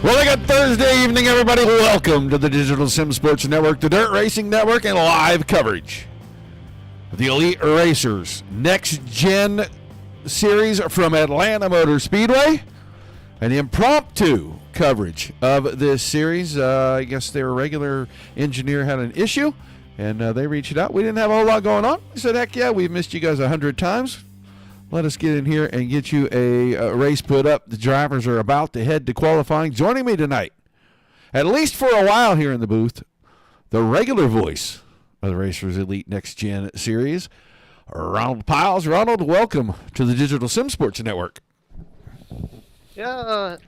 Well, I got Thursday evening, everybody. Welcome to the Digital Sim Sports Network, the Dirt Racing Network, and live coverage of the Elite Racers Next Gen Series from Atlanta Motor Speedway, and the impromptu coverage of this series. I guess their regular engineer had an issue, and they reached out. We didn't have a whole lot going on. We said, heck yeah, we've missed you guys 100 times. Let us get in here and get you a race put up. The drivers are about to head to qualifying. Joining me tonight, at least for a while here in the booth, the regular voice of the Racers Elite Next Gen Series, Ronald Piles. Ronald, welcome to the Digital Sim Sports Network. Yeah,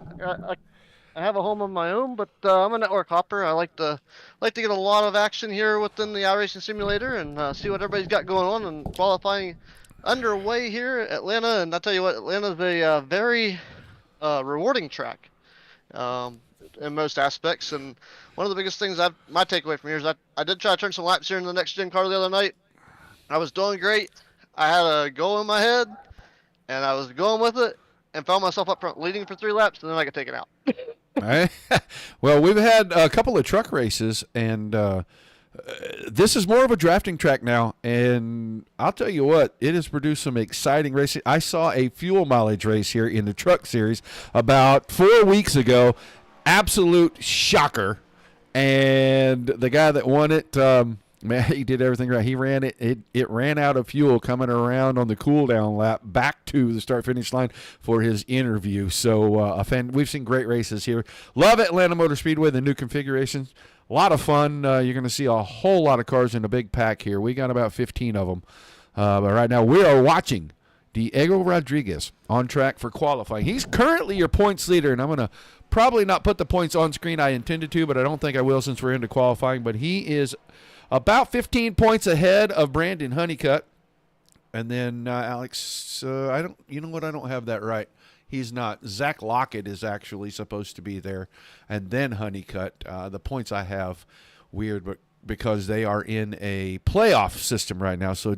I have a home of my own, but I'm a network hopper. I like to get a lot of action here within the iRacing simulator and see what everybody's got going on, and qualifying underway here at Atlanta. And I'll tell you what, Atlanta's a very rewarding track in most aspects. And one of the biggest things my takeaway from here is I did try to turn some laps here in the next gen car the other night. I was doing great. I had a goal in my head, and I was going with it, and found myself up front leading for 3 laps, and then I got taken out. All right. Well, we've had a couple of truck races, and this is more of a drafting track now, and I'll tell you what, it has produced some exciting racing. I saw a fuel mileage race here in the truck series about 4 weeks ago. Absolute shocker. And the guy that won it, man, he did everything right. He ran it ran out of fuel coming around on the cool down lap back to the start finish line for his interview. So we've seen great races here. Love Atlanta Motor Speedway, the new configurations. A lot of fun. You're going to see a whole lot of cars in a big pack here. We got about 15 of them. But right now we are watching Diego Rodriguez on track for qualifying. He's currently your points leader, and I'm going to probably not put the points on screen. I intended to, but I don't think I will since we're into qualifying. But he is about 15 points ahead of Brandon Honeycutt. And then Alex, I don't have that right. He's not. Zach Lockett is actually supposed to be there. And then Honeycutt. The points I have, weird, but because they are in a playoff system right now. So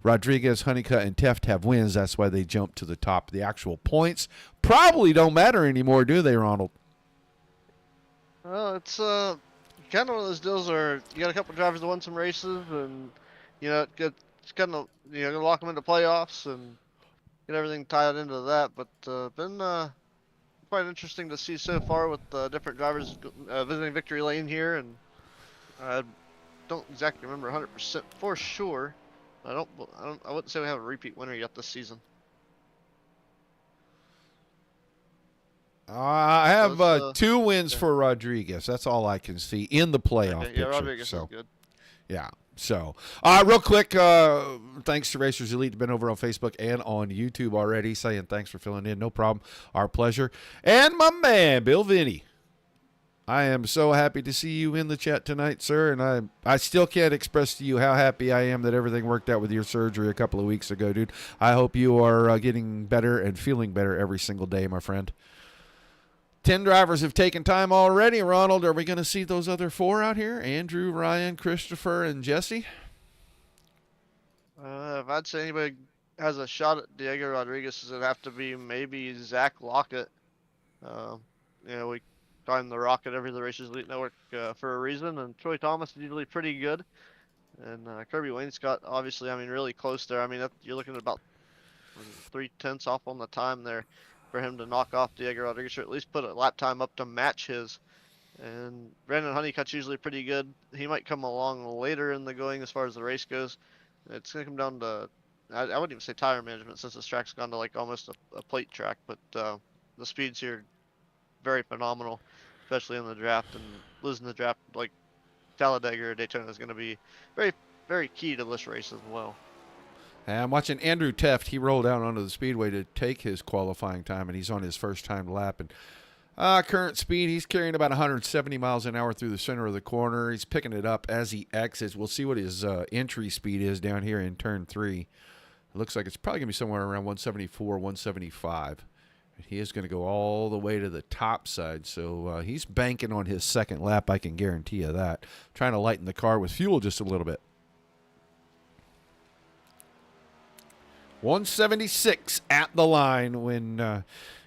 Rodriguez, Honeycutt, and Teft have wins. That's why they jump to the top. The actual points probably don't matter anymore, do they, Ronald? Well, it's kind of one of those deals where you got a couple drivers that won some races, and it's kind of gonna lock them into playoffs and get everything tied into that. But been quite interesting to see so far with different drivers visiting victory lane here, and I don't exactly remember 100% for sure. I wouldn't say we have a repeat winner yet this season. I have 2 wins for Rodriguez. That's all I can see in the playoff picture. Yeah, Rodriguez is good. Yeah. So, real quick, thanks to Racers Elite. Been over on Facebook and on YouTube already, saying thanks for filling in. No problem. Our pleasure. And my man, Bill Vinny. I am so happy to see you in the chat tonight, sir, and I still can't express to you how happy I am that everything worked out with your surgery a couple of weeks ago, dude. I hope you are getting better and feeling better every single day, my friend. 10 drivers have taken time already. Ronald, are we going to see those other 4 out here? Andrew, Ryan, Christopher, and Jesse? If I'd say anybody has a shot at Diego Rodriguez, it'd have to be maybe Zach Lockett. We time the Rocket every the Racers Elite Network for a reason, and Troy Thomas is usually pretty good. And Kirby Wainscott, obviously, really close there. You're looking at about 3/10 off on the time there for him to knock off Diego Rodriguez, or at least put a lap time up to match his. And Brandon Honeycutt's usually pretty good. He might come along later in the going as far as the race goes. It's going to come down to, I wouldn't even say tire management, since this track's gone to like almost a plate track, but the speeds here very phenomenal, especially in the draft, and losing the draft like Talladega or Daytona is going to be very, very key to this race as well. And I'm watching Andrew Teft. He rolled out onto the speedway to take his qualifying time, and he's on his first time lap. And current speed, he's carrying about 170 miles an hour through the center of the corner. He's picking it up as he exits. We'll see what his entry speed is down here in turn 3. It looks like it's probably going to be somewhere around 174, 175. He is going to go all the way to the top side, so he's banking on his second lap, I can guarantee you that. Trying to lighten the car with fuel just a little bit. 176 at the line when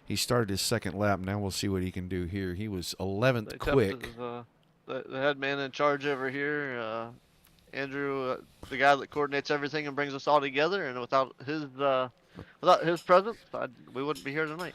He started his second lap. Now we'll see what he can do here. He was 11th They quick. kept his, the head man in charge over here, Andrew, the guy that coordinates everything and brings us all together. And without his presence, we wouldn't be here tonight.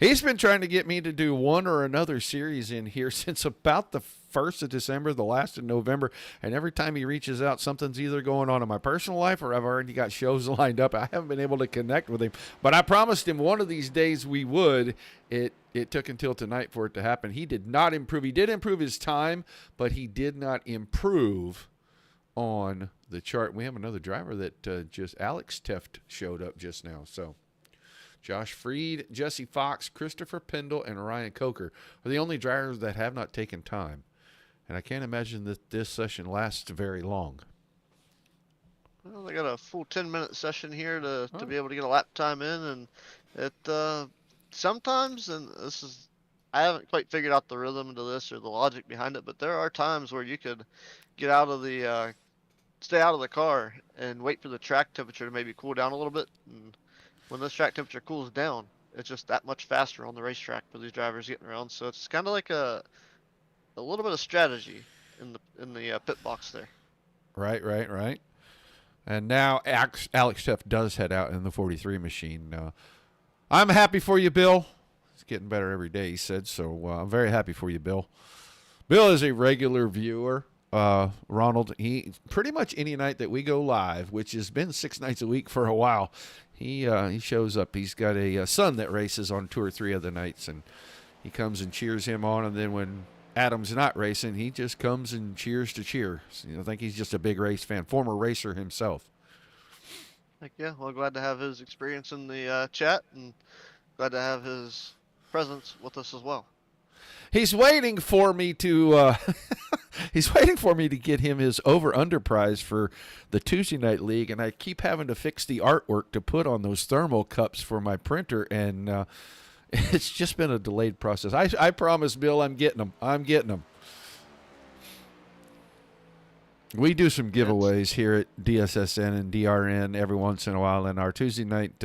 He's been trying to get me to do one or another series in here since about the 1st of December, the last of November. And every time he reaches out, something's either going on in my personal life or I've already got shows lined up. I haven't been able to connect with him. But I promised him one of these days we would. It took until tonight for it to happen. He did not improve. He did improve his time, but he did not improve on the chart. We have another driver that just Alex Teft showed up just now. So Josh Freed, Jesse Fox, Christopher Pendle, and Ryan Coker are the only drivers that have not taken time. And I can't imagine that this session lasts very long. Well, they got a full 10-minute session here to be able to get a lap time in, and it sometimes, and I haven't quite figured out the rhythm to this or the logic behind it, but there are times where you could get out of the stay out of the car and wait for the track temperature to maybe cool down a little bit. And when this track temperature cools down, it's just that much faster on the racetrack for these drivers getting around. So it's kind of like a little bit of strategy in the pit box there. Right. And now Alex Teff does head out in the 43 machine. I'm happy for you, Bill. It's getting better every day, he said. So I'm very happy for you, Bill. Bill is a regular viewer. Ronald, he pretty much any night that we go live, which has been 6 nights a week for a while, he shows up. He's got a son that races on 2 or 3 other nights, and he comes and cheers him on. And then when Adam's not racing, he just comes and cheers to cheer. So, I think he's just a big race fan, former racer himself. Heck yeah, well, glad to have his experience in the chat, and glad to have his presence with us as well. He's waiting for me to he's waiting for me to get him his over-under prize for the Tuesday night league, and I keep having to fix the artwork to put on those thermal cups for my printer, and it's just been a delayed process. I promise, Bill, I'm getting them. We do some giveaways here at DSSN and DRN every once in a while, and our Tuesday night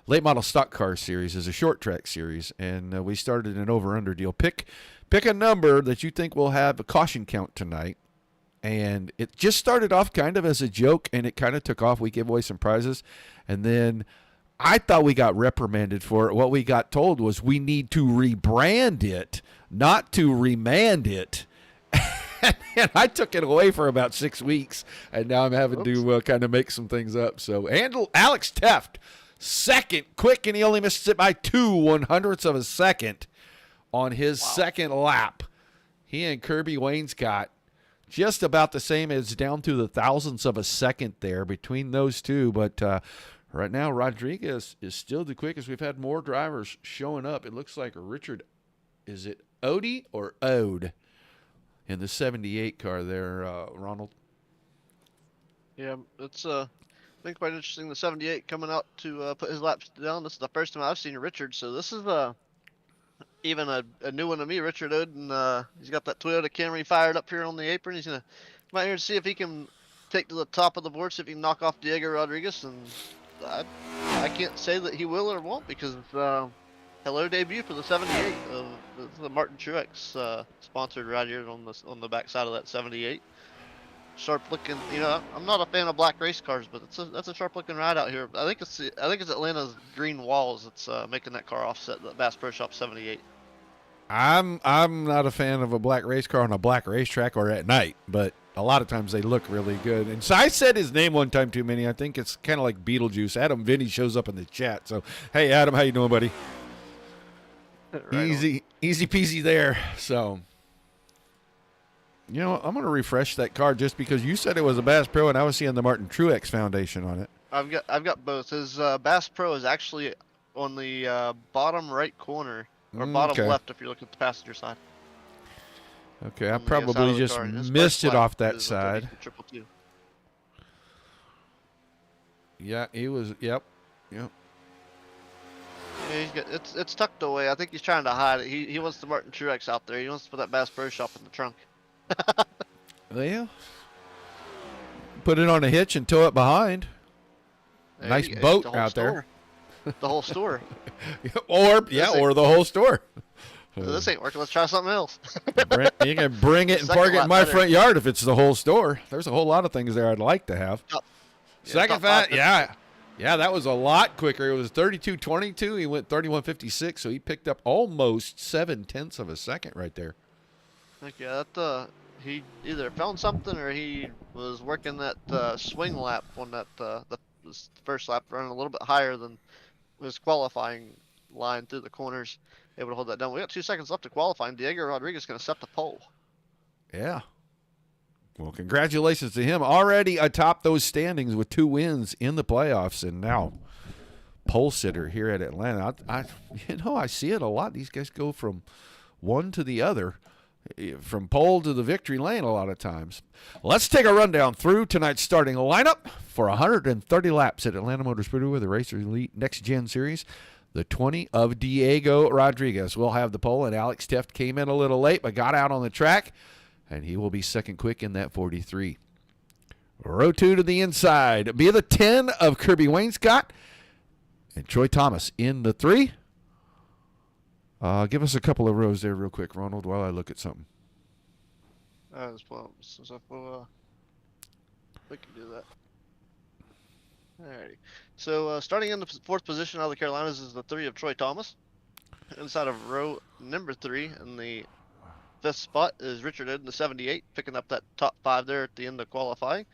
late model stock car series is a short track series, and we started an over-under deal. Pick a number that you think will have a caution count tonight, and it just started off kind of as a joke, and it kind of took off. We gave away some prizes, and then I thought we got reprimanded for it. What we got told was we need to rebrand it, not to remand it. And I took it away for about 6 weeks, and now I'm having to kind of make some things up. So, Alex Teft, second quick, and he only misses it by 0.02 of a second on his second lap. He and Kirby Wainscott just about the same, as down to the thousandths of a second there between those two. But right now, Rodriguez is still the quickest. We've had more drivers showing up. It looks like Richard, is it Odie or Ode in the 78 car there, Ronald? Yeah, it's been quite interesting. The 78 coming out to put his laps down. This is the first time I've seen Richard, so this is even a new one to me. Richard Oden, he's got that Toyota Camry fired up here on the apron. He's gonna come out here and see if he can take to the top of the board, see if he can knock off Diego Rodriguez. And I can't say that he will or won't, because hello debut for the 78 of the Martin Truex sponsored right here on the back side of that 78. Sharp looking, I'm not a fan of black race cars, but that's a sharp looking ride out here. I think it's Atlanta's green walls that's making that car offset the Bass Pro Shop 78. I'm not a fan of a black race car on a black racetrack or at night, but a lot of times they look really good. And so I said his name one time too many. I think it's kind of like Beetlejuice. Adam Vinny shows up in the chat. So, hey, Adam, how you doing, buddy? Right easy peasy there. So, I'm going to refresh that card just because you said it was a Bass Pro, and I was seeing the Martin Truex Foundation on it. I've got both. His Bass Pro is actually on the bottom right corner, or bottom left if you look at the passenger side. Okay, I probably just missed it off that side. Triple two. Yeah, he was. Yep. Yeah, it's tucked away. I think he's trying to hide it. He wants the Martin Truex out there. He wants to put that Bass Pro Shop in the trunk. Well, put it on a hitch and tow it behind. Nice boat out there. the whole store. or the whole store. This ain't working. Let's try something else. You can bring it and Second park it in lap my better. front yard if it's the whole store. There's a whole lot of things there I'd like to have. Second top five, fat, yeah, that was a lot quicker. It was 32.22. He went 31.56, so he picked up almost 0.7 of a second right there. Like, yeah, that he either found something or he was working that swing lap on that the first lap, running a little bit higher than his qualifying line through the corners, able to hold that down. We got 2 seconds left to qualifying. Diego Rodriguez going to set the pole. Yeah. Well, congratulations to him. Already atop those standings with 2 wins in the playoffs, and now pole sitter here at Atlanta. I see it a lot. These guys go from one to the other, from pole to the victory lane a lot of times. Let's take a rundown through tonight's starting lineup for 130 laps at Atlanta Motor Speedway, the Racer Elite Next Gen Series. The 20 of Diego Rodriguez will have the pole, and Alex Teft came in a little late but got out on the track, and he will be second quick in that 43. Row 2 to the inside. Be the 10 of Kirby Wainscott, and Troy Thomas in the 3. Give us a couple of rows there real quick, Ronald, while I look at something. We can do that. Alrighty. So starting in the 4th position out of the Carolinas is the 3 of Troy Thomas. Inside of row number 3 in the 5th spot is Richard Ed in the 78, picking up that top 5 there at the end of qualifying.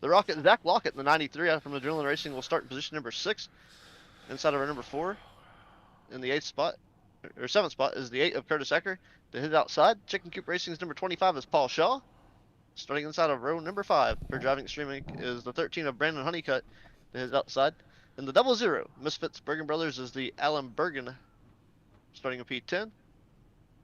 The Rocket, Zach Lockett in the 93 out from Adrenaline Racing will start in position number 6. Inside of row number 4 in the 8th spot, or 7th spot, is the 8 of Curtis Ecker to hit outside. Chicken Coop Racing's number 25 is Paul Shaw. Starting inside of row number 5 for Driving Extreme Inc. is the 13 of Brandon Honeycutt to his outside. And the 00, Misfits Bergen Brothers, is the Alan Bergen starting a P10.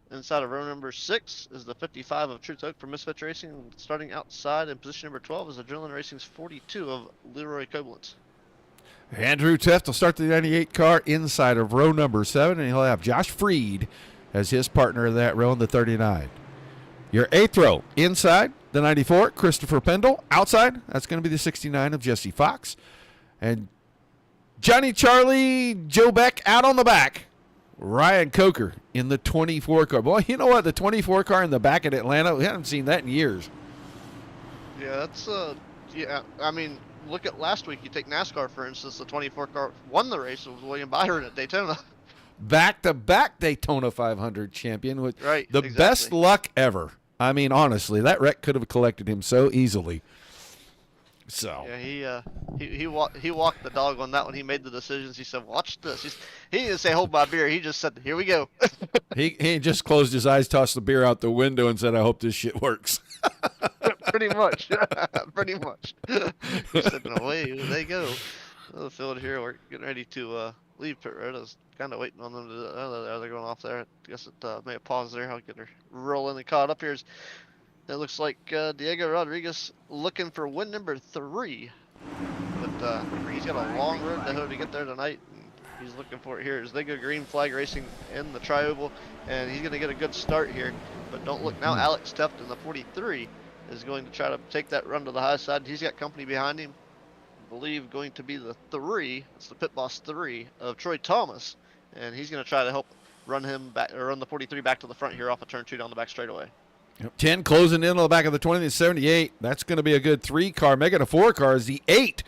Inside of row number 6 is the 55 of Truth Oak for Misfits Racing. And starting outside in position number 12 is Adrenaline Racing's 42 of Leroy Koblenz. Andrew Teft will start the 98 car inside of row number 7, and he'll have Josh Freed as his partner in that row in the 39. Your 8th row, inside the 94, Christopher Pendle. Outside, that's going to be the 69 of Jesse Fox. And Johnny Charlie, Joe Beck out on the back. Ryan Coker in the 24 car. Boy, you know what? The 24 car in the back at Atlanta, we haven't seen that in years. Yeah, that's, yeah, I mean, look at last week. You take NASCAR, for instance, the 24 car won the race with William Byron at Daytona. Back-to-back Daytona 500 champion with right, the exactly. best luck ever. I mean, honestly, that wreck could have collected him so easily. So yeah, he walked the dog on that one. He made the decisions. He said, "Watch this." He didn't say, "Hold my beer." He just said, "Here we go." he just closed his eyes, tossed the beer out the window, and said, "I hope this shit works." Pretty much, pretty much. He said, "Away they go." The field here, we're getting ready to leave pit road. I was kind of waiting on them to. They're going off there. I guess it may have paused there. I'll get her rolling and caught up here. It looks like Diego Rodriguez looking for win number 3. But he's got a long road to hoe to get there tonight. And he's looking for it here as they go green flag racing in the tri-oval. And he's going to get a good start here. But don't look now. Alex Teft in the 43 is going to try to take that run to the high side. He's got company behind him. I believe going to be the 3. It's the pit boss 3 of Troy Thomas. And he's going to try to help run him back, or run the 43 back to the front here off of turn 2 down the back straightaway. 10 closing in on the back of the 20, the 78. That's going to be a good 3 car. Making a 4 car as the 8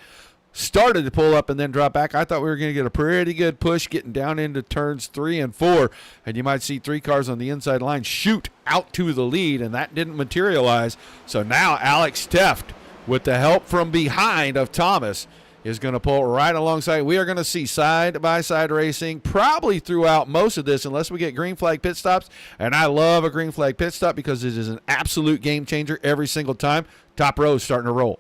started to pull up and then drop back. I thought we were going to get a pretty good push getting down into turns 3 and 4. And you might see 3 cars on the inside line shoot out to the lead, and that didn't materialize. So now Alex Teft, with the help from behind of Thomas, is going to pull right alongside. We are going to see side-by-side racing probably throughout most of this unless we get green flag pit stops. And I love a green flag pit stop because it is an absolute game changer every single time. Top row is starting to roll.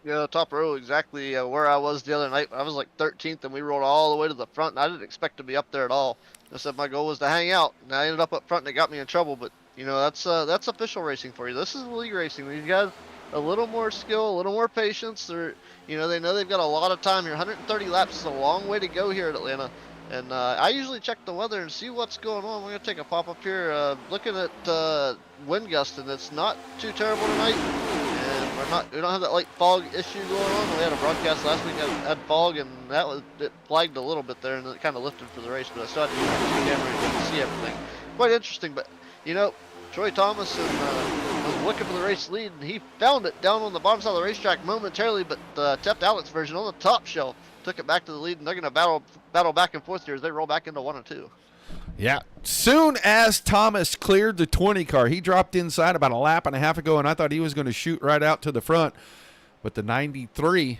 Yeah, top row, exactly where I was the other night. I was like 13th, and we rolled all the way to the front, and I didn't expect to be up there at all. I said my goal was to hang out, and I ended up front, and it got me in trouble. But, you know, that's official racing for you. This is league racing. These guys, a little more skill, a little more patience. They're, you know, they know they've got a lot of time here. 130 laps is a long way to go here at Atlanta. And I usually check the weather and see what's going on. We're going to take a pop up here, looking at wind gust, and it's not too terrible tonight. And we're we don't have that light fog issue going on. We had a broadcast last week that had fog, and it flagged a little bit there, and it kind of lifted for the race. But I still had to use the camera to see everything. Quite interesting, but Troy Thomas was looking for the race lead, and he found it down on the bottom side of the racetrack momentarily. But the Teft Alex version on the top shelf took it back to the lead, and they're going to battle back and forth here as they roll back into 1 and 2. Yeah. Soon as Thomas cleared the 20 car, he dropped inside about a lap and a half ago, and I thought he was going to shoot right out to the front. But the 93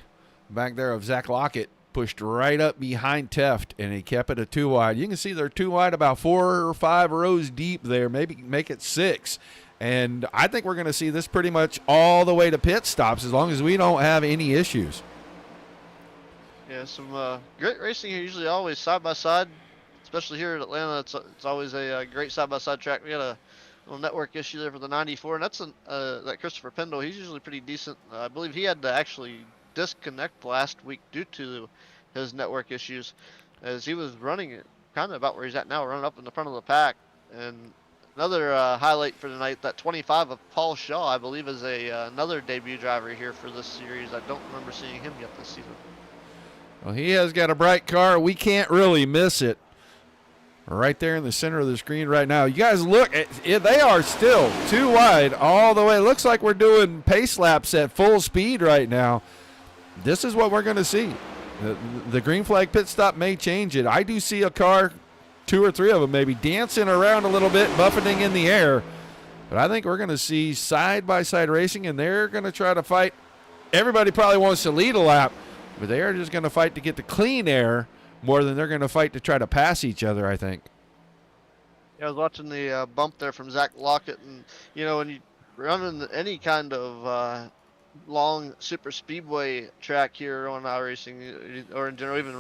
back there of Zach Lockett pushed right up behind Teft, and he kept it a 2 wide. You can see they're 2 wide about 4 or 5 rows deep there, maybe make it 6. And I think we're going to see this pretty much all the way to pit stops as long as we don't have any issues. Yeah, some great racing here, usually always side by side, especially here at Atlanta. It's always a great side by side track. We had a little network issue there for the 94, and that's that Christopher Pendle. He's usually pretty decent. I believe he had to actually disconnect last week due to his network issues, as he was running it kind of about where he's at now, running up in the front of the pack. And another highlight for tonight, that 25 of Paul Shaw, I believe, is another debut driver here for this series. I don't remember seeing him yet this season. Well, he has got a bright car. We can't really miss it. Right there in the center of the screen right now. You guys look, they are still 2 wide all the way. It looks like we're doing pace laps at full speed right now. This is what we're going to see. The green flag pit stop may change it. I do see a car, 2 or 3 of them maybe, dancing around a little bit, buffeting in the air. But I think we're going to see side-by-side racing, and they're going to try to fight. Everybody probably wants to lead a lap, but they are just going to fight to get the clean air more than they're going to fight to try to pass each other, I think. Yeah, I was watching the bump there from Zach Lockett, and when you run in any kind of long super speedway track here on iRacing, or in general, even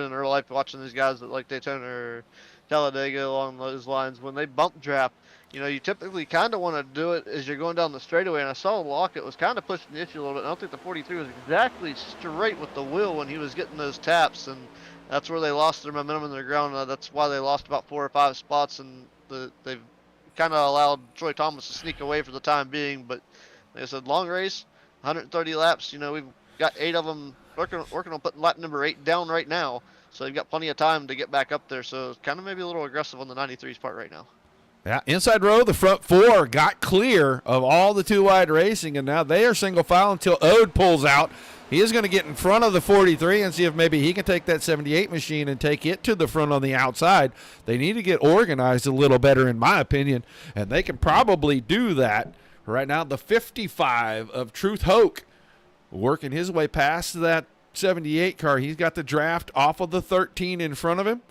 in real life, watching these guys like Daytona or Talladega along those lines, when they bump draft, you typically kind of want to do it as you're going down the straightaway. And I saw Lockett was kind of pushing the issue a little bit. I don't think the 43 was exactly straight with the wheel when he was getting those taps, and that's where they lost their momentum in their ground. That's why they lost about 4 or 5 spots, and they've kind of allowed Troy Thomas to sneak away for the time being. But like I said, long race, 130 laps. We've got 8 of them working on putting lap number 8 down right now, so they've got plenty of time to get back up there. So it's kind of maybe a little aggressive on the 93's part right now. Yeah, inside row, the front 4 got clear of all the 2 wide racing, and now they are single file until Ode pulls out. He is going to get in front of the 43 and see if maybe he can take that 78 machine and take it to the front on the outside. They need to get organized a little better, in my opinion, and they can probably do that. Right now, the 55 of Truth Hoke working his way past that 78 car. He's got the draft off of the 13 in front of him,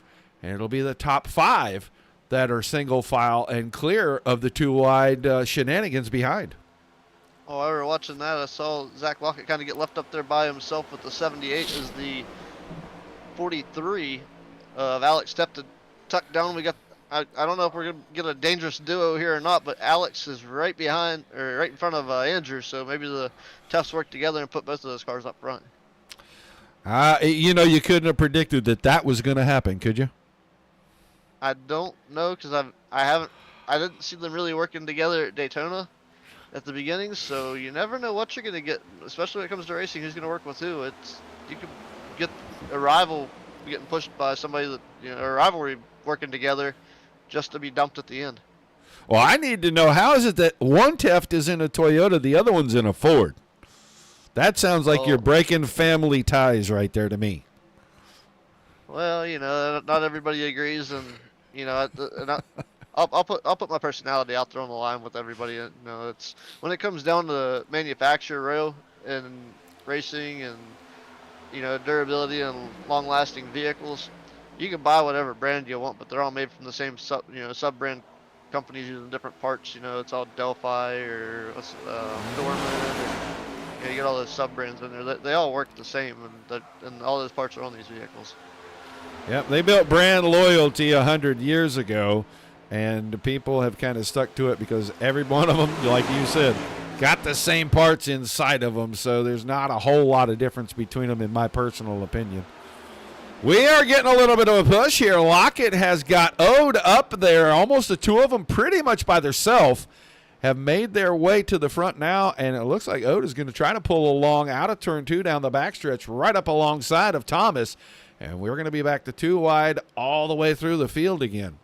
and it'll be the top 5 that are single file and clear of the 2 wide shenanigans behind. Oh, I were watching that. I saw Zach Lockett kind of get left up there by himself with the 78 as the 43 of Alex stepped to tuck down. We got, I don't know if we're going to get a dangerous duo here or not, but Alex is right behind, or right in front of Andrew, so maybe the Tufts work together and put both of those cars up front. You couldn't have predicted that was going to happen, could you? I don't know, because I didn't see them really working together at Daytona at the beginning, so you never know what you're going to get, especially when it comes to racing, who's going to work with who. You could get a rival getting pushed by somebody that, a rivalry working together just to be dumped at the end. Well, I need to know, how is it that one Teft is in a Toyota, the other one's in a Ford? That sounds like you're breaking family ties right there to me. Well, not everybody agrees, and I'll put my personality out there on the line with everybody. It's when it comes down to manufacturer rail and racing and durability and long-lasting vehicles, you can buy whatever brand you want, but they're all made from the same sub-brand companies using different parts. It's all Delphi or Dorman. You get all those sub-brands in there. They all work the same, and all those parts are on these vehicles. Yep, they built brand loyalty 100 years ago, and people have kind of stuck to it because every one of them, like you said, got the same parts inside of them, so there's not a whole lot of difference between them, in my personal opinion. We are getting a little bit of a push here. Lockett has got Ode up there, almost the 2 of them pretty much by themselves, have made their way to the front now, and it looks like Ode is going to try to pull along out of turn 2 down the backstretch right up alongside of Thomas. And we're going to be back to 2 wide all the way through the field again.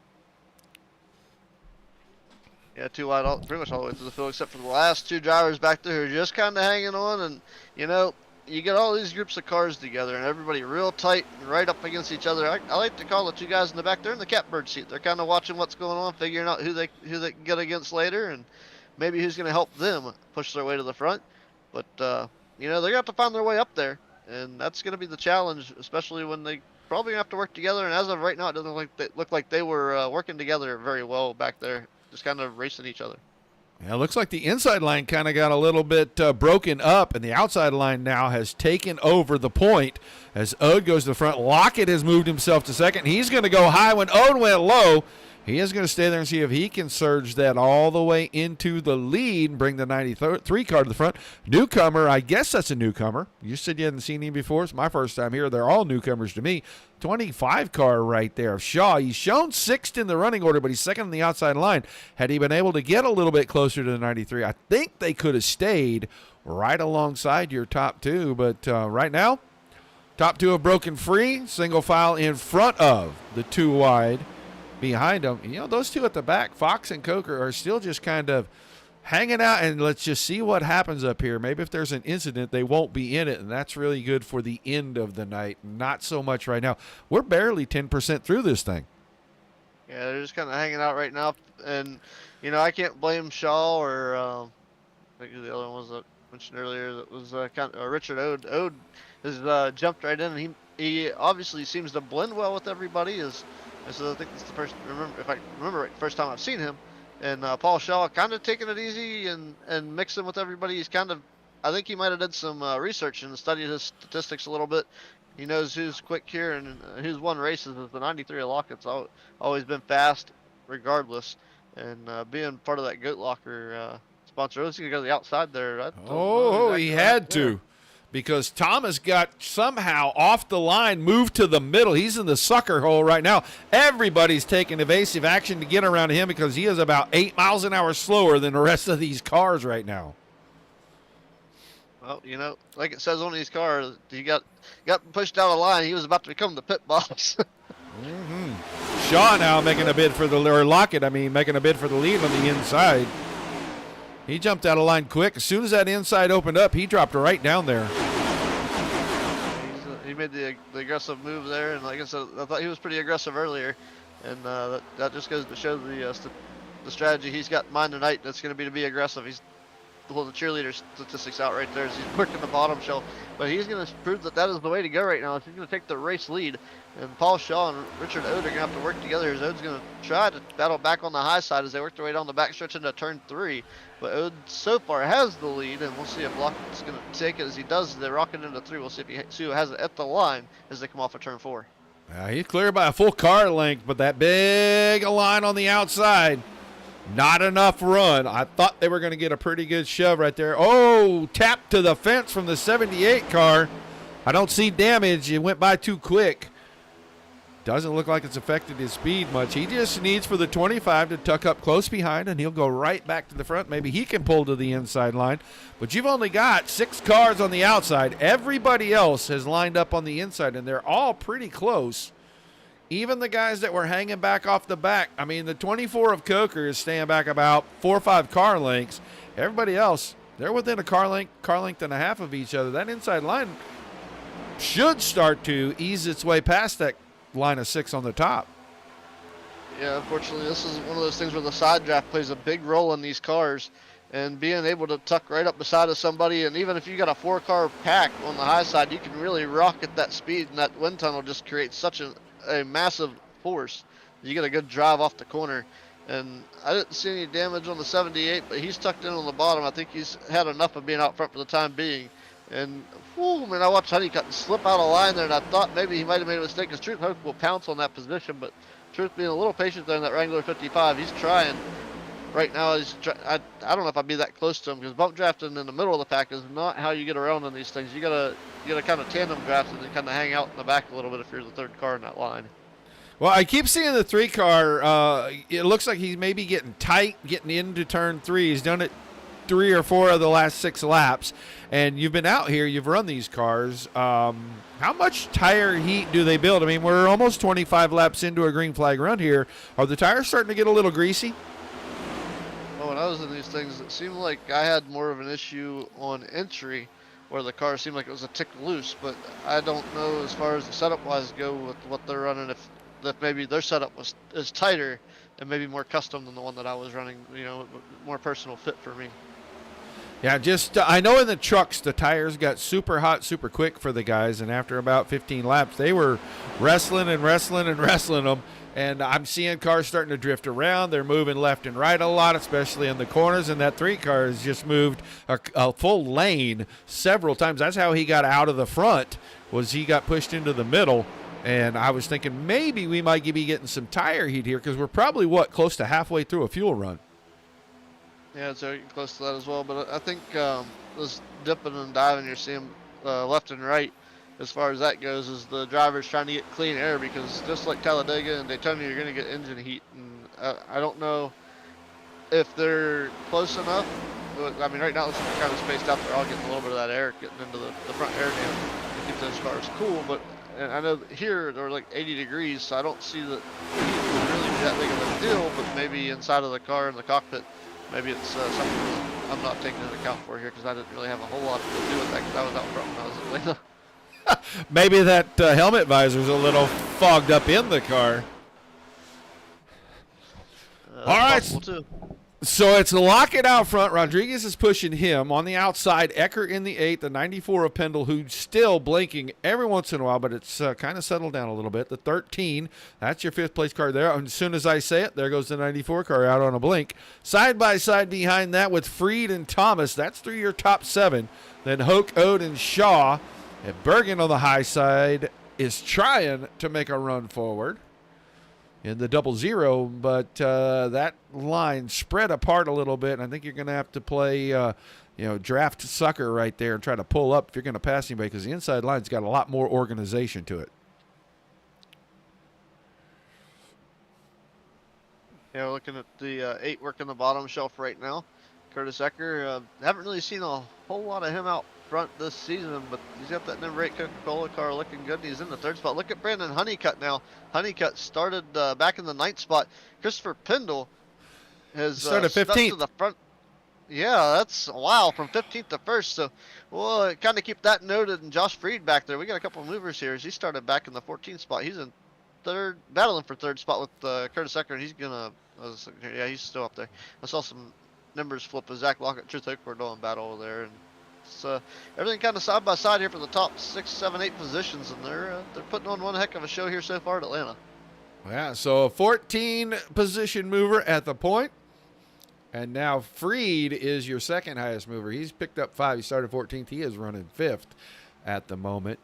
Yeah, 2 wide, pretty much all the way through the field, except for the last 2 drivers back there who are just kind of hanging on. And, you know, you get all these groups of cars together and everybody real tight and right up against each other. I like to call the 2 guys in the back there in the catbird seat. They're kind of watching what's going on, figuring out who they can get against later, and maybe who's going to help them push their way to the front. But, you know, they're going to have to find their way up there, and that's going to be the challenge, especially when they probably gonna have to work together. And as of right now, it doesn't look like they were working together very well back there, just kind of racing each other. Yeah, it looks like the inside line kind of got a little bit broken up, and the outside line now has taken over the point as Ode goes to the front. Lockett has moved himself to second. He's going to go high when Ode went low. He is going to stay there and see if he can surge that all the way into the lead and bring the 93 car to the front. Newcomer, I guess that's a newcomer. You said you hadn't seen him before. It's my first time here. They're all newcomers to me. 25 car right there. Shaw, he's shown 6th in the running order, but he's second on the outside line. Had he been able to get a little bit closer to the 93, I think they could have stayed right alongside your top 2. But right now, top 2 have broken free. Single file in front of the 2 wide. Behind them, you know, those 2 at the back, Fox and Coker, are still just kind of hanging out, and let's just see what happens up here. Maybe if there's an incident, they won't be in it, and that's really good for the end of the night. Not so much right now. We're barely 10% through this thing. Yeah, they're just kind of hanging out right now, and, you know, I can't blame Shaw or I think the other one was that mentioned earlier. That was Richard Ode. Ode has jumped right in, and he obviously seems to blend well with everybody. So I think it's the first, if I remember right, first time I've seen him. And Paul Shaw kind of taking it easy and mixing with everybody. He's kind of, I think he might have did some research and studied his statistics a little bit. He knows who's quick here and who's won races. Is the 93 of Lockett's always been fast, regardless. And being part of that Goat Locker sponsor, he's going to go to the outside there. He had to. Because Thomas got somehow off the line, moved to the middle. He's in the sucker hole right now. Everybody's taking evasive action to get around him because he is about 8 miles an hour slower than the rest of these cars right now. Well, you know, like it says on these cars, he got pushed out of line. He was about to become the pit boss. Shaw now making a bid for Lockett, making a bid for the lead on the inside. He jumped out of line quick. As soon as that inside opened up, he dropped right down there. He made the aggressive move there, and like I said, I thought he was pretty aggressive earlier, and that just goes to show the strategy he's got in mind tonight. That's going to be aggressive. He's pulling the cheerleader statistics out right there as he's working the bottom shelf, but he's going to prove that is the way to go right now. He's going to take the race lead, and Paul Shaw and Richard Ode are going to have to work together. As Ode's going to try to battle back on the high side as they work their way down the backstretch into turn 3. But Ode so far has the lead, and we'll see if Lockett's going to take it. As he does, they're rocking into 3. We'll see who has it at the line as they come off of turn 4. He's clear by a full car length, but that big line on the outside, not enough run. I thought they were going to get a pretty good shove right there. Oh, tap to the fence from the 78 car. I don't see damage. It went by too quick. Doesn't look like it's affected his speed much. He just needs for the 25 to tuck up close behind, and he'll go right back to the front. Maybe he can pull to the inside line. But you've only got 6 cars on the outside. Everybody else has lined up on the inside, and they're all pretty close. Even the guys that were hanging back off the back. The 24 of Coker is staying back about 4 or 5 car lengths. Everybody else, they're within a car length and a half of each other. That inside line should start to ease its way past that line of 6 on the top. Yeah, unfortunately, this is one of those things where the side draft plays a big role in these cars, and being able to tuck right up beside of somebody, and even if you got a 4-car pack on the high side, you can really rock at that speed, and that wind tunnel just creates such a massive force. You get a good drive off the corner, and I didn't see any damage on the 78, but he's tucked in on the bottom. I think he's had enough of being out front for the time being. And, man, I watched Honeycutt slip out of line there, and I thought maybe he might have made a mistake, because Truth Hope will pounce on that position, but Truth being a little patient there in that Wrangler 55, he's trying. Right now, I don't know if I'd be that close to him, because bump drafting in the middle of the pack is not how you get around in these things. You gotta kind of tandem draft and then kind of hang out in the back a little bit if you're the 3rd car in that line. Well, I keep seeing the 3 car. It looks like he's maybe getting tight, getting into turn 3. He's done it 3 or 4 of the last 6 laps. And you've been out here. You've run these cars. How much tire heat do they build? I mean, we're almost 25 laps into a green flag run here. Are the tires starting to get a little greasy? Well, when I was in these things, it seemed like I had more of an issue on entry where the car seemed like it was a tick loose, but I don't know as far as the setup wise go with what they're running, if maybe their setup is tighter and maybe more custom than the one that I was running, more personal fit for me. Yeah, just I know in the trucks the tires got super hot super quick for the guys, and after about 15 laps they were wrestling them, and I'm seeing cars starting to drift around. They're moving left and right a lot, especially in the corners, and that 3 car has just moved a full lane several times. That's how he got out of the front, was he got pushed into the middle. And I was thinking maybe we might be getting some tire heat here, because we're probably close to halfway through a fuel run. Yeah, it's getting close to that as well. But I think this dipping and diving you're seeing left and right, as far as that goes, is the drivers trying to get clean air, because just like Talladega and Daytona, you're going to get engine heat. And I don't know if they're close enough. I mean, right now it's kind of spaced out. They're all getting a little bit of that air getting into the front air dam to keep those cars cool. But and I know here they're like 80 degrees, so I don't see that the heat would really be that big of a deal. But maybe inside of the car in the cockpit, maybe it's something I'm not taking into account for here, because I didn't really have a whole lot to do with that, because I was out front when I was at Atlanta. Maybe that helmet visor's a little fogged up in the car. All right. Too. So it's Lockett out front. Rodriguez is pushing him. On the outside, Ecker in the 8, the 94 of Pendle, who's still blinking every once in a while, but it's kind of settled down a little bit. The 13, that's your 5th place car there. And as soon as I say it, there goes the 94 car out on a blink. Side by side behind that with Freed and Thomas. That's through your top 7. Then Hoke, Ode, and Shaw. And Bergen on the high side is trying to make a run forward in the 00, but that line spread apart a little bit, and I think you're going to have to play, draft sucker right there and try to pull up if you're going to pass anybody, because the inside line's got a lot more organization to it. Yeah, looking at the 8 working the bottom shelf right now. Curtis Ecker, haven't really seen a whole lot of him out front this season, but he's got that number 8 Coca-Cola car looking good. He's in the 3rd spot. Look at Brandon Honeycutt now. Honeycutt started back in the 9th spot. Christopher Pendle has started 15th stuck to the front. Yeah, that's wow, from 15th to 1st. So we'll kind of keep that noted. And Josh Freed back there. We got a couple of movers here. As he started back in the 14th spot. He's in 3rd, battling for 3rd spot with Curtis Ecker, and he's gonna. Yeah, he's still up there. I saw some numbers flip as Zach Lockett, Truth Oak were doing battle over there, and it's everything kind of side by side here for the top 6, 7, 8 positions, and they're putting on one heck of a show here so far at Atlanta. Yeah, so a 14 position mover at the point, and now Freed is your 2nd highest mover. He's picked up 5. He started 14th. He is running 5th at the moment.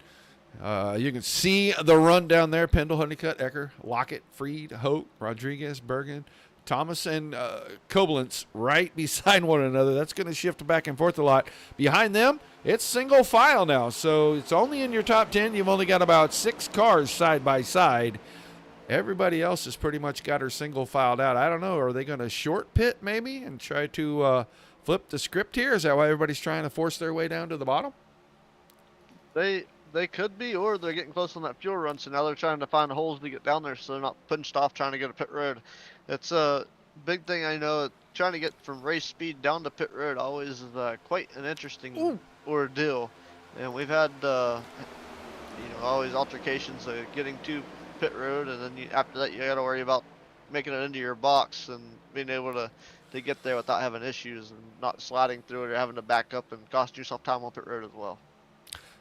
You can see the run down there: Pendle, Honeycutt, Ecker, Lockett, Freed, Hope, Rodriguez, Bergen, Thomas, and Koblenz right beside one another. That's going to shift back and forth a lot. Behind them, it's single file now, so it's only in your top 10. You've only got about 6 cars side by side. Everybody else has pretty much got her single filed out. I don't know. Are they going to short pit maybe and try to flip the script here? Is that why everybody's trying to force their way down to the bottom? They could be, or they're getting close on that fuel run, so now they're trying to find holes to get down there so they're not pinched off trying to get a pit road. It's a big thing, I know. Trying to get from race speed down to pit road always is quite an interesting ordeal. And we've had, always altercations of getting to pit road, and then after that you got to worry about making it into your box and being able to get there without having issues and not sliding through it or having to back up and cost yourself time on pit road as well.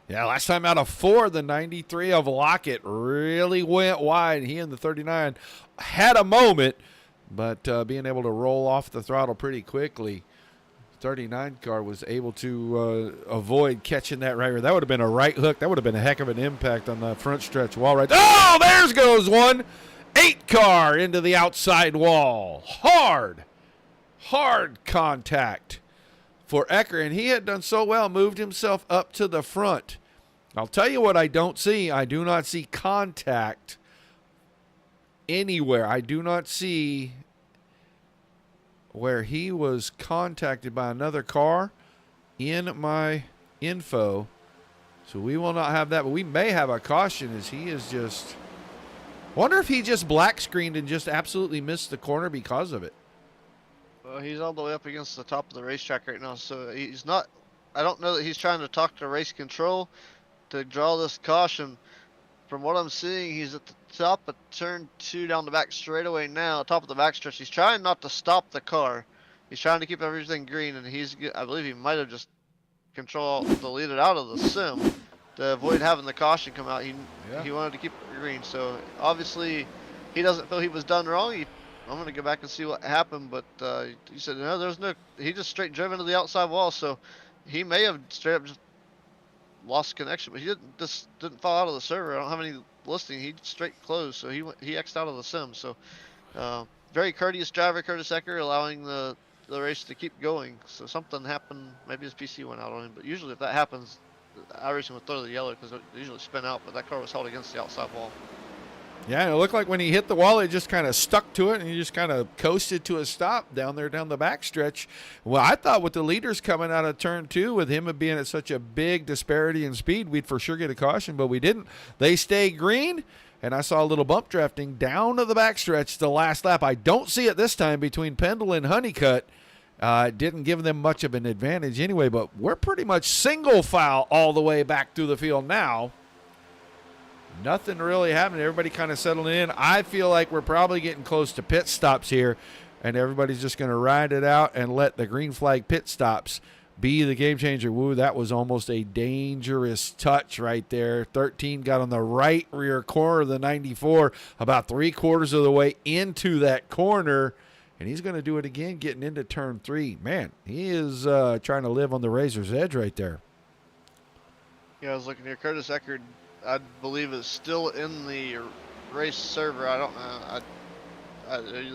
Yeah, last time out of 4, the 93 of Lockett really went wide. He and the 39 had a moment, but being able to roll off the throttle pretty quickly, 39 car was able to avoid catching that right. That would have been a right hook. That would have been a heck of an impact on the front stretch wall right there. Oh, there's goes one. 8 car into the outside wall. Hard contact for Ecker, and he had done so well, moved himself up to the front. I'll tell you what I don't see. I do not see contact anywhere. I do not see where he was contacted by another car in my info. So we will not have that, but we may have a caution as he is just... Wonder if he just black screened and just absolutely missed the corner because of it. Well, he's all the way up against the top of the racetrack right now, so he's not... I don't know that he's trying to talk to race control to draw this caution. From what I'm seeing, he's at the top of turn 2 down the back straightaway now, top of the backstretch. He's trying not to stop the car. He's trying to keep everything green, and I believe he might have just deleted out of the sim to avoid having the caution come out. He wanted to keep it green, so obviously he doesn't feel he was done wrong. I'm going to go back and see what happened, but he said no, he just straight drove into the outside wall, so he may have straight up just lost connection, but he didn't fall out of the server. I don't have any listing. He straight closed, so he X'd out of the sim. So very courteous driver, Curtis Ecker, allowing the race to keep going. So something happened. Maybe his PC went out on him, but usually if that happens, iRacing would throw the yellow because they usually spin out, but that car was held against the outside wall. Yeah, it looked like when he hit the wall, it just kind of stuck to it, and he just kind of coasted to a stop down there down the backstretch. Well, I thought with the leaders coming out of turn 2, with him being at such a big disparity in speed, we'd for sure get a caution, but we didn't. They stay green, and I saw a little bump drafting down to the backstretch the last lap. I don't see it this time between Pendle and Honeycutt. Didn't give them much of an advantage anyway, but we're pretty much single file all the way back through the field now. Nothing really happening. Everybody kind of settling in. I feel like we're probably getting close to pit stops here, and everybody's just going to ride it out and let the green flag pit stops be the game changer. Woo, that was almost a dangerous touch right there. 13 got on the right rear corner of the 94, about 3/4 of the way into that corner, and he's going to do it again getting into turn 3. Man, he is trying to live on the razor's edge right there. Yeah, I was looking here. Curtis Eckerd, I believe, is still in the race server. I don't know.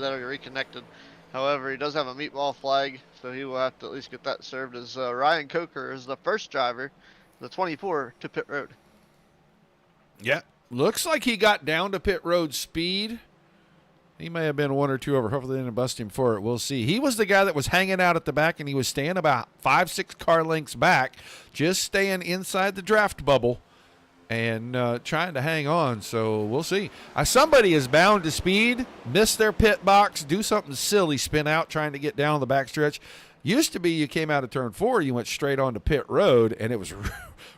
That are reconnected. However, he does have a meatball flag, so he will have to at least get that served. As Ryan Coker is the first driver, the 24, to pit road. Yeah, looks like he got down to pit road speed. He may have been 1 or 2 over. Hopefully they didn't bust him for it. We'll see. He was the guy that was hanging out at the back, and he was staying about 5-6 car lengths back, just staying inside the draft bubble and trying to hang on. So we'll see. Somebody is bound to speed, miss their pit box, do something silly, spin out trying to get down the backstretch. Used to be you came out of turn 4, you went straight on to pit road, and it was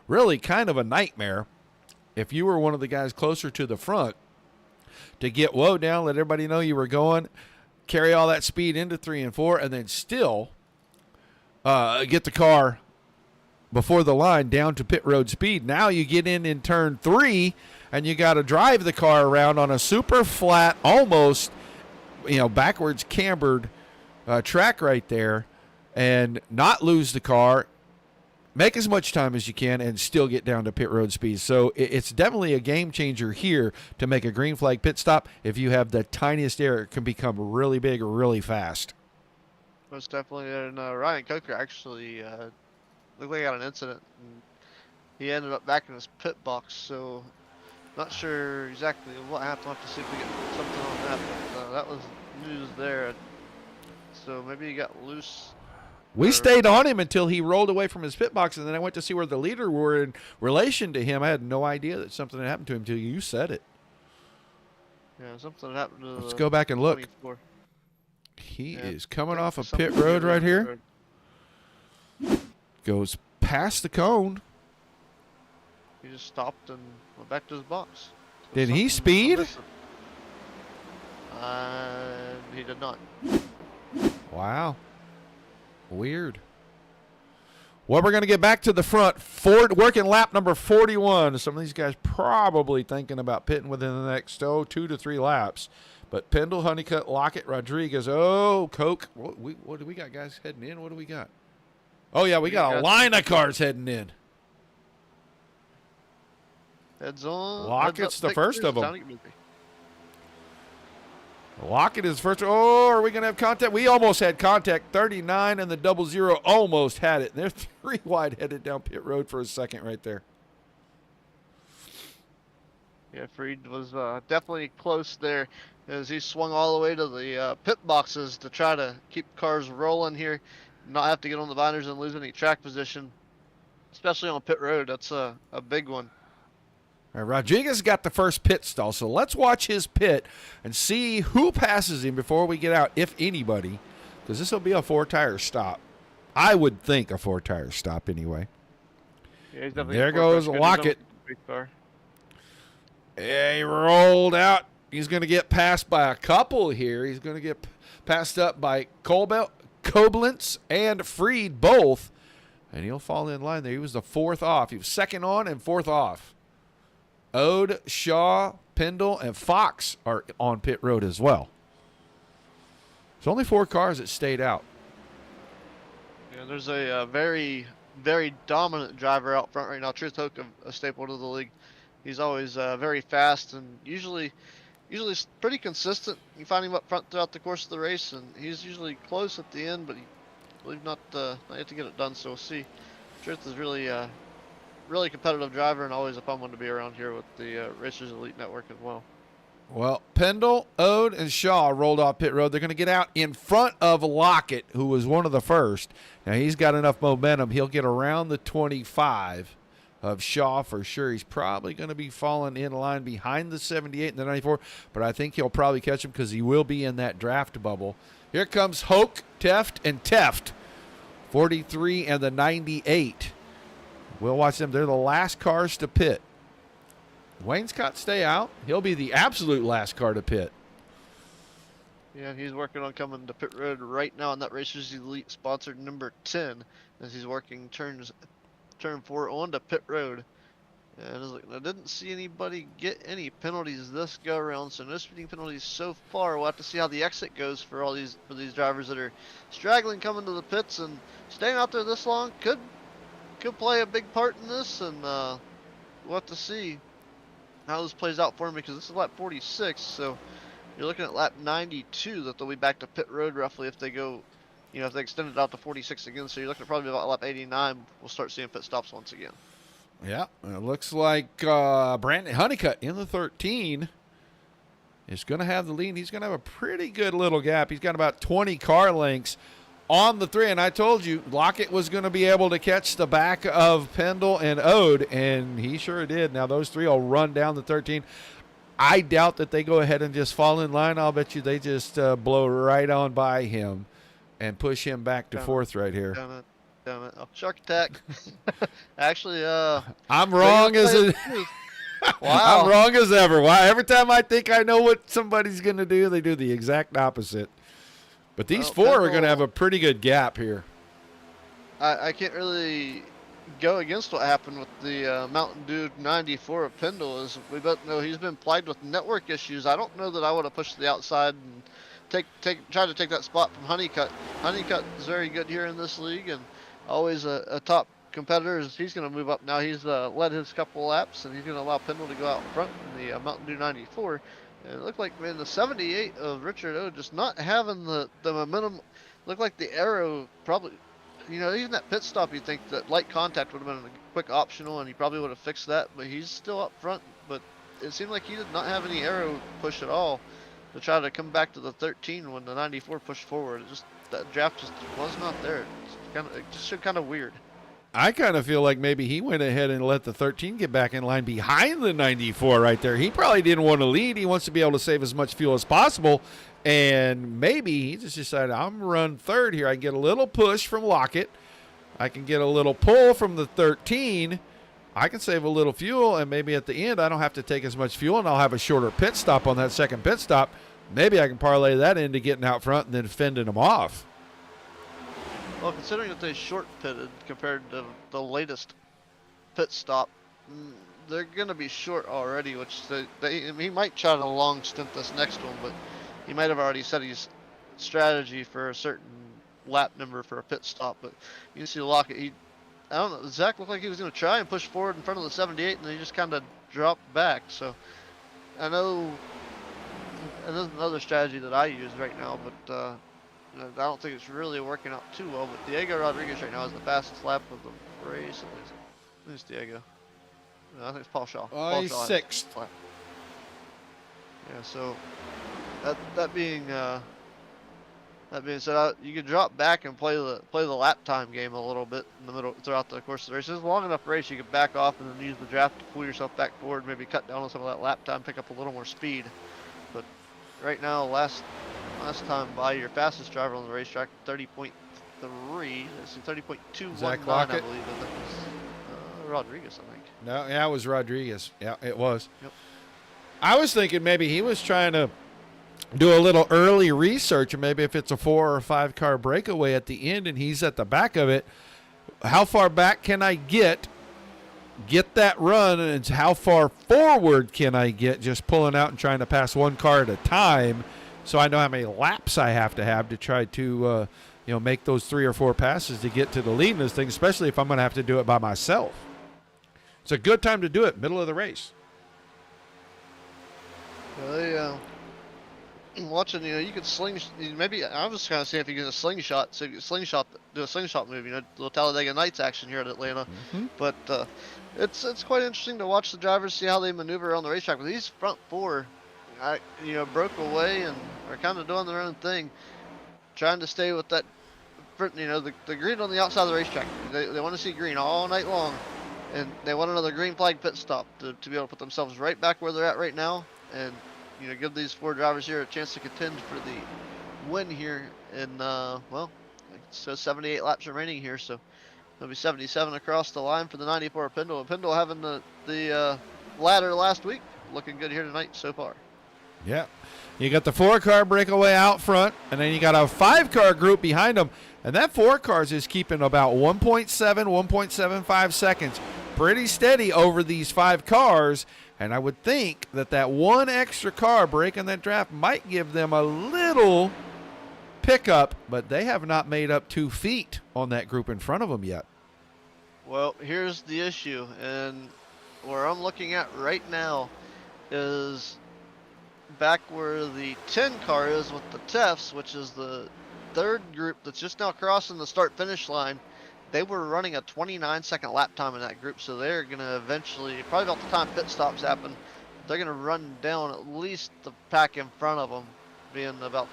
really kind of a nightmare if you were one of the guys closer to the front to get woe down, let everybody know you were going, carry all that speed into 3 and 4, and then still get the car before the line down to pit road speed. Now you get in turn 3, and you got to drive the car around on a super flat, almost backwards cambered track right there, and not lose the car, make as much time as you can, and still get down to pit road speed. So it's definitely a game changer here to make a green flag pit stop. If you have the tiniest error, it can become really big or really fast. Most definitely. And Ryan Coker actually looked like he got an incident, and he ended up back in his pit box. So not sure exactly what happened. We'll have to see if we get something on that. But that was news there. So maybe he got loose. We stayed on him until he rolled away from his pit box, and then I went to see where the leader were in relation to him. I had no idea that something had happened to him until you said it. Yeah, something happened to Let's go back and look. 24. He is coming off a pit road right here. Goes past the cone. He just stopped and went back to his box. So did he speed? He did not. Wow. Weird. Well, we're going to get back to the front. Ford working lap number 41. Some of these guys probably thinking about pitting within the next 2 to 3 laps. But Pendle, Honeycutt, Lockett, Rodriguez. Oh, Coke. What do we got, guys, heading in? What do we got? Oh, yeah, we got a line of cars heading in. Heads on. Lockett's the first of them. Lockett is first. Oh, are we going to have contact? We almost had contact. 39 and the 00 almost had it. They're 3 wide headed down pit road for a second right there. Yeah, Freed was definitely close there as he swung all the way to the pit boxes to try to keep cars rolling here, not have to get on the binders and lose any track position, especially on pit road. That's a big one. All right, Rodriguez got the first pit stall, so let's watch his pit and see who passes him before we get out, if anybody, because this will be a 4-tire stop. I would think a 4-tire stop anyway. Yeah, he's definitely There goes Lockett. Car. Yeah, he rolled out. He's going to get passed by a couple here. He's going to get passed up by Koblenz and Freed both, and he'll fall in line there. He was the 4th off. He was 2nd on and 4th off. Ode, Shaw, Pendle, and Fox are on pit road as well. There's only 4 cars that stayed out. Yeah, there's a very, very dominant driver out front right now. Truth Hook, a staple to the league. He's always very fast and usually pretty consistent. You find him up front throughout the course of the race, and he's usually close at the end, but he believe not yet to get it done. So we'll see. Truth is really competitive driver and always a fun one to be around here with the Racers Elite Network as well. Well, Pendle, Ode, and Shaw rolled off pit road. They're going to get out in front of Lockett, who was one of the first. Now, he's got enough momentum. He'll get around the 25 of Shaw for sure. He's probably going to be falling in line behind the 78 and the 94, but I think he'll probably catch him because he will be in that draft bubble. Here comes Hoke, Teft, and Teft, 43 and the 98. We'll watch them. They're the last cars to pit. Wayne Scott stay out. He'll be the absolute last car to pit. Yeah, he's working on coming to pit road right now in that Racers Elite sponsored number 10 as he's working turn 4 onto pit road. And I didn't see anybody get any penalties this go around, so no speeding penalties so far. We'll have to see how the exit goes for these drivers that are straggling coming to the pits, and staying out there this long could play a big part in this, and we'll have to see how this plays out for him, because this is lap 46, so you're looking at lap 92 that they'll be back to pit road roughly if they go, if they extend it out to 46 again. So you're looking at probably about lap 89, we'll start seeing pit stops once again. Yeah, it looks like Brandon Honeycutt in the 13 is going to have the lead. He's going to have a pretty good little gap. He's got about 20 car lengths on the 3, and I told you Lockett was going to be able to catch the back of Pendle and Ode, and he sure did. Now those 3 will run down the 13. I doubt that they go ahead and just fall in line. I'll bet you they just blow right on by him and push him back to 4th right here. Damn it. Oh, shark attack. Actually, I'm wrong as wow. I'm wrong as ever. Why? Every time I think I know what somebody's going to do, they do the exact opposite. But these 4 are going to have a pretty good gap here. I can't really go against what happened with the Mountain Dew 94 of Pendle. As we both know, he's been plagued with network issues. I don't know that I would have pushed to the outside and try to take that spot from Honeycutt. Honeycutt is very good here in this league and always a top competitor. He's going to move up now. He's led his couple laps, and he's going to allow Pendle to go out front in the Mountain Dew 94. And it looked like, man, the 78 of Richard O just not having the momentum. Looked like the arrow probably, even that pit stop, you'd think that light contact would have been a quick optional, and he probably would have fixed that. But he's still up front. But it seemed like he did not have any arrow push at all to try to come back to the 13 when the 94 pushed forward. That draft just was not there. It just showed kind of weird. I kind of feel like maybe he went ahead and let the 13 get back in line behind the 94 right there. He probably didn't want to lead. He wants to be able to save as much fuel as possible. And maybe he just decided, I'm going to run 3rd here. I can get a little push from Lockett. I can get a little pull from the 13. I can save a little fuel, and maybe at the end I don't have to take as much fuel, and I'll have a shorter pit stop on that second pit stop. Maybe I can parlay that into getting out front and then fending them off. Well, considering that they short pitted compared to the latest pit stop, they're going to be short already, which he might try to long stint this next one, but he might have already set his strategy for a certain lap number for a pit stop. But you can see Lockett, I don't know, Zach looked like he was going to try and push forward in front of the 78, and then he just kind of dropped back. So I know, and this is another strategy that I use right now, but I don't think it's really working out too well. But Diego Rodriguez right now is the fastest lap of the race. Who's Diego? No, I think it's Paul Shaw. He's 6th. Yeah. So that being said, you can drop back and play the lap time game a little bit in the middle throughout the course of the race. It's a long enough race you can back off and then use the draft to pull yourself back forward, maybe cut down on some of that lap time, pick up a little more speed. But right now, last time by, your fastest driver on the racetrack, 30.3. Let's see, 30.219, I believe. And that was Rodriguez, I think. No, yeah, it was Rodriguez. Yeah, it was. Yep. I was thinking maybe he was trying to do a little early research, and maybe if it's a 4 or 5 car breakaway at the end and he's at the back of it, how far back can I get that run, and how far forward can I get just pulling out and trying to pass one car at a time, so I know how many laps I have to try to make those 3 or 4 passes to get to the lead in this thing, especially if I'm going to have to do it by myself. It's a good time to do it, middle of the race. Watching, you could maybe I was kind of seeing if you could do a slingshot move, little Talladega Nights action here at Atlanta. Mm-hmm. But it's quite interesting to watch the drivers, see how they maneuver around the racetrack. But these front 4, broke away and are kind of doing their own thing, trying to stay with that, the green on the outside of the racetrack. They want to see green all night long, and they want another green flag pit stop to be able to put themselves right back where they're at right now, and give these 4 drivers here a chance to contend for the win here. And it says 78 laps remaining here, so there'll be 77 across the line for the 94 Pendle. And Pendle having the ladder last week, looking good here tonight so far. Yeah, you got the 4-car breakaway out front, and then you got a 5-car group behind them, and that 4 cars is keeping about 1.7, 1.75 seconds, pretty steady over these 5 cars. And I would think that one extra car breaking that draft might give them a little pickup, but they have not made up 2 feet on that group in front of them yet. Well, here's the issue, and where I'm looking at right now is back where the 10 car is with the Tefts, which is the 3rd group that's just now crossing the start-finish line. They were running a 29-second lap time in that group, so they're going to eventually, probably about the time pit stops happen, they're going to run down at least the pack in front of them, being about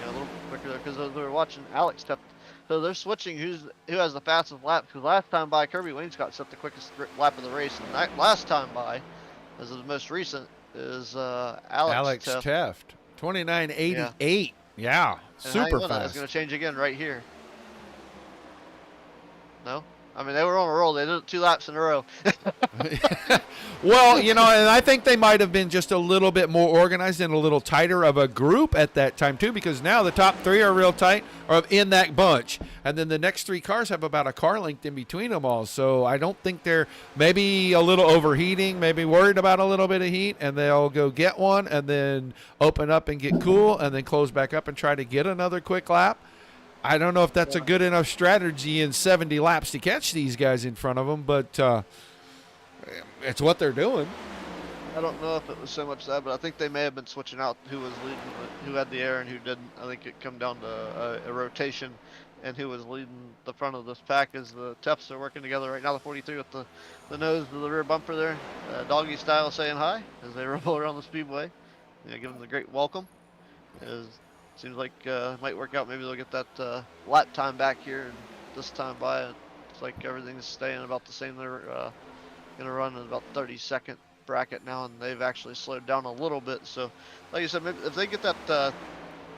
a little quicker there, because they were watching Alex Teft. So they're switching who has the fastest lap, because last time by, Kirby Wainscott set the quickest lap of the race, and that last time by, as the most recent, is Alex Teft. 29.88. Yeah, super fast. It's going to change again right here. No? I mean, they were on a roll. They did it 2 laps in a row. Well, and I think they might have been just a little bit more organized and a little tighter of a group at that time, too, because now the top 3 are real tight, or in that bunch. And then the next 3 cars have about a car length in between them all. So I don't think they're maybe a little overheating, maybe worried about a little bit of heat, and they'll go get one and then open up and get cool and then close back up and try to get another quick lap. I don't know if that's a good enough strategy in 70 laps to catch these guys in front of them, but it's what they're doing. I don't know if it was so much that, but I think they may have been switching out who was leading, who had the air and who didn't. I think it come down to a rotation and who was leading the front of this pack as the Tefts are working together right now. The 43 with the nose of the rear bumper there, doggy style saying hi as they roll around the speedway. Give them the great welcome. Seems like it might work out. Maybe they'll get that lap time back here and this time by. It's like everything's staying about the same. They're going to run in about 30-second bracket now, and they've actually slowed down a little bit. So, like you said, maybe if they get that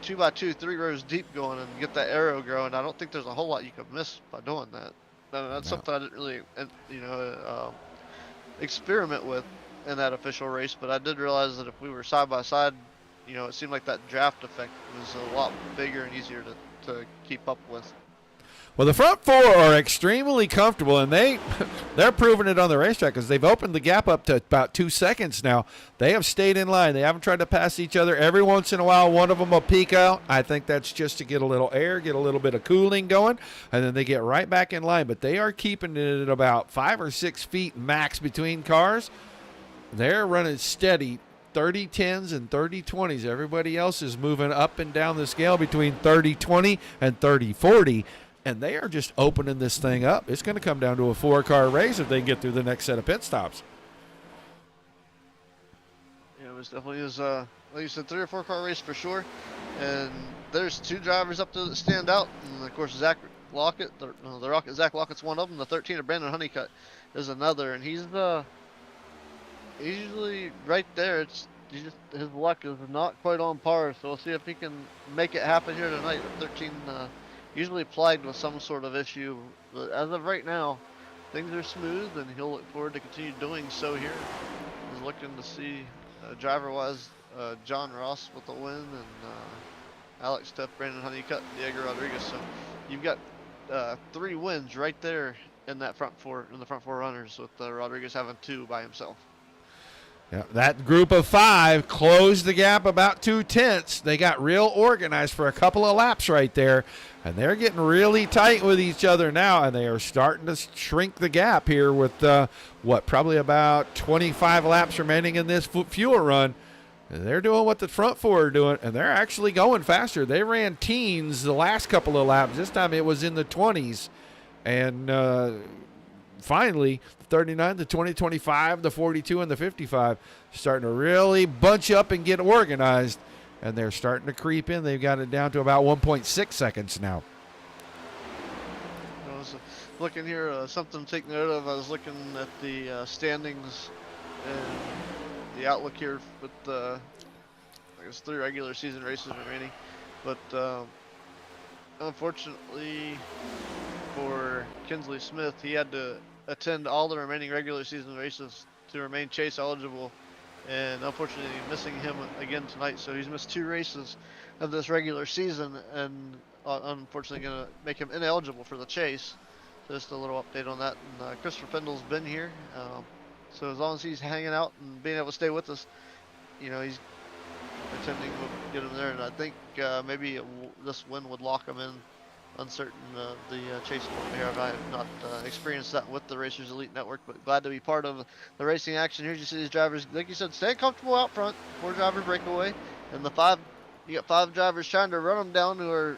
2x2, 3 rows deep going and get that arrow growing, I don't think there's a whole lot you could miss by doing that. That's something I didn't really, experiment with in that official race, but I did realize that if we were side by side, it seemed like that draft effect was a lot bigger and easier to keep up with. Well, the front 4 are extremely comfortable, and they're proving it on the racetrack because they've opened the gap up to about 2 seconds now. They have stayed in line. They haven't tried to pass each other. Every once in a while, one of them will peek out. I think that's just to get a little air, get a little bit of cooling going, and then they get right back in line. But they are keeping it at about 5 or 6 feet max between cars. They're running steady. 30-10s and 30-20s. Everybody else is moving up and down the scale between 30-20 and 30-40, and they are just opening this thing up. It's going to come down to a 4-car race if they can get through the next set of pit stops. Yeah, it definitely is a like you said, 3 or 4 car race for sure. And there's 2 drivers up there that stand out. And of course, Zach Lockett, the Rocket Zach Lockett's one of them. The 13 of Brandon Honeycutt is another. And he's usually right there. His luck is not quite on par. So we'll see if he can make it happen here tonight. 13 usually plagued with some sort of issue, but as of right now, things are smooth, and he'll look forward to continue doing so here. He's looking to see driver-wise John Ross with the win, and Alex Teff, Brandon Honeycutt, and Diego Rodriguez. So you've got 3 wins right there in that front 4, in the front 4 runners, with Rodriguez having 2 by himself. Yeah, that group of 5 closed the gap about 2/10. They got real organized for a couple of laps right there, and they're getting really tight with each other now, and they are starting to shrink the gap here with, probably about 25 laps remaining in this fuel run. And they're doing what the front 4 are doing, and they're actually going faster. They ran teens the last couple of laps. This time it was in the 20s, and finally, 39, the 20, 25, the 42, and the 55 starting to really bunch up and get organized, and they're starting to creep in. They've got it down to about 1.6 seconds now. I was looking here, something to take note of. I was looking at the standings and the outlook here with I guess 3 regular season races remaining, but unfortunately for Kinsley Smith, he had to attend all the remaining regular season races to remain chase eligible, and unfortunately missing him again tonight. So he's missed 2 races of this regular season, and unfortunately going to make him ineligible for the chase. So just a little update on that. And Christopher Pendle's been here, so as long as he's hanging out and being able to stay with us, you know, he's attending will get him there. And I think maybe this win would lock him in. Uncertain of the chase form here. I have not experienced that with the Racers Elite Network, but glad to be part of the racing action here. You see these drivers, like you said, staying comfortable out front. 4-driver breakaway, and you got 5 drivers trying to run them down who are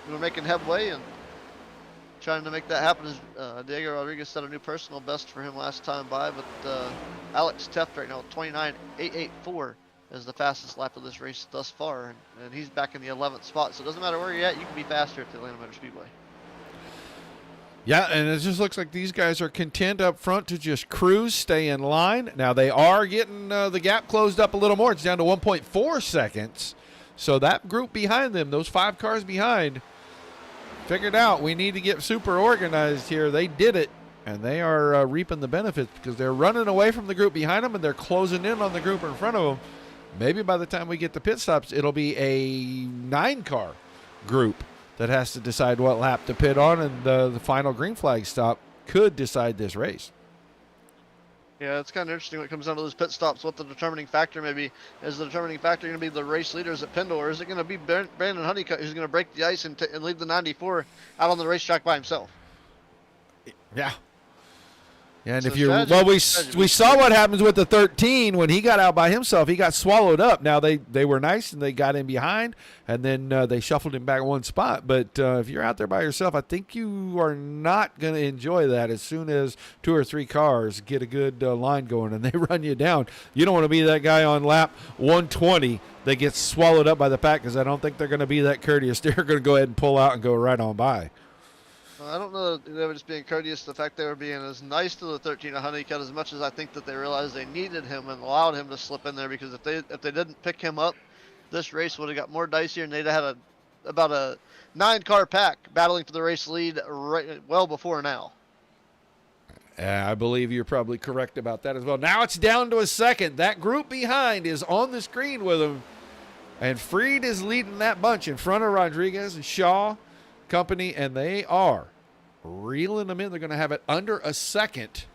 making headway and trying to make that happen. Diego Rodriguez set a new personal best for him last time by, but Alex Teff right now 29.884. is the fastest lap of this race thus far, and he's back in the 11th spot. So it doesn't matter where you're at, you can be faster at the Atlanta Motor Speedway. Yeah, and it just looks like these guys are content up front to just cruise, stay in line. Now they are getting the gap closed up a little more. It's down to 1.4 seconds. So that group behind them, those 5 cars behind, figured out we need to get super organized here. They did it, and they are reaping the benefits because they're running away from the group behind them, and they're closing in on the group in front of them. Maybe by the time we get to pit stops, it'll be a 9-car group that has to decide what lap to pit on, and the final green flag stop could decide this race. Yeah, it's kind of interesting when it comes down to those pit stops, what the determining factor may be. Is the determining factor going to be the race leaders at Pendle, or is it going to be Brandon Honeycutt who's going to break the ice and leave the 94 out on the racetrack by himself? Yeah. And So we saw what happens with the 13 when he got out by himself. He got swallowed up. Now they were nice and they got in behind, and then they shuffled him back 1 spot. But if you're out there by yourself, I think you are not going to enjoy that. As soon as 2 or 3 cars get a good line going and they run you down, you don't want to be that guy on lap 120 that gets swallowed up by the pack, because I don't think they're going to be that courteous. They're going to go ahead and pull out and go right on by. I don't know that they were just being courteous. The fact they were being as nice to the 13 of Honeycutt as much as I think that they realized they needed him and allowed him to slip in there, because if they didn't pick him up, this race would have got more dicier, and they'd have had about a 9-car pack battling for the race lead well before now. I believe you're probably correct about that as well. Now it's down to a second. That group behind is on the screen with him, and Freed is leading that bunch in front of Rodriguez and Shaw company, and they are reeling them in. They're going to have it under a second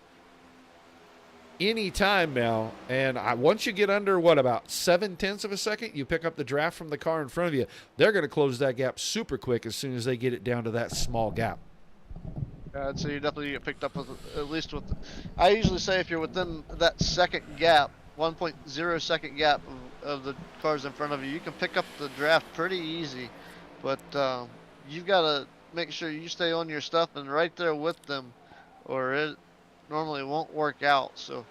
any time now. And once you get under, about 7/10 of a second, you pick up the draft from the car in front of you. They're going to close that gap super quick as soon as they get it down to that small gap. I'd say you definitely get picked up with, at least with, I usually say if you're within that second gap, 1.0 second gap of the cars in front of you, you can pick up the draft pretty easy. But you've got to make sure you stay on your stuff and right there with them, or it normally won't work out. So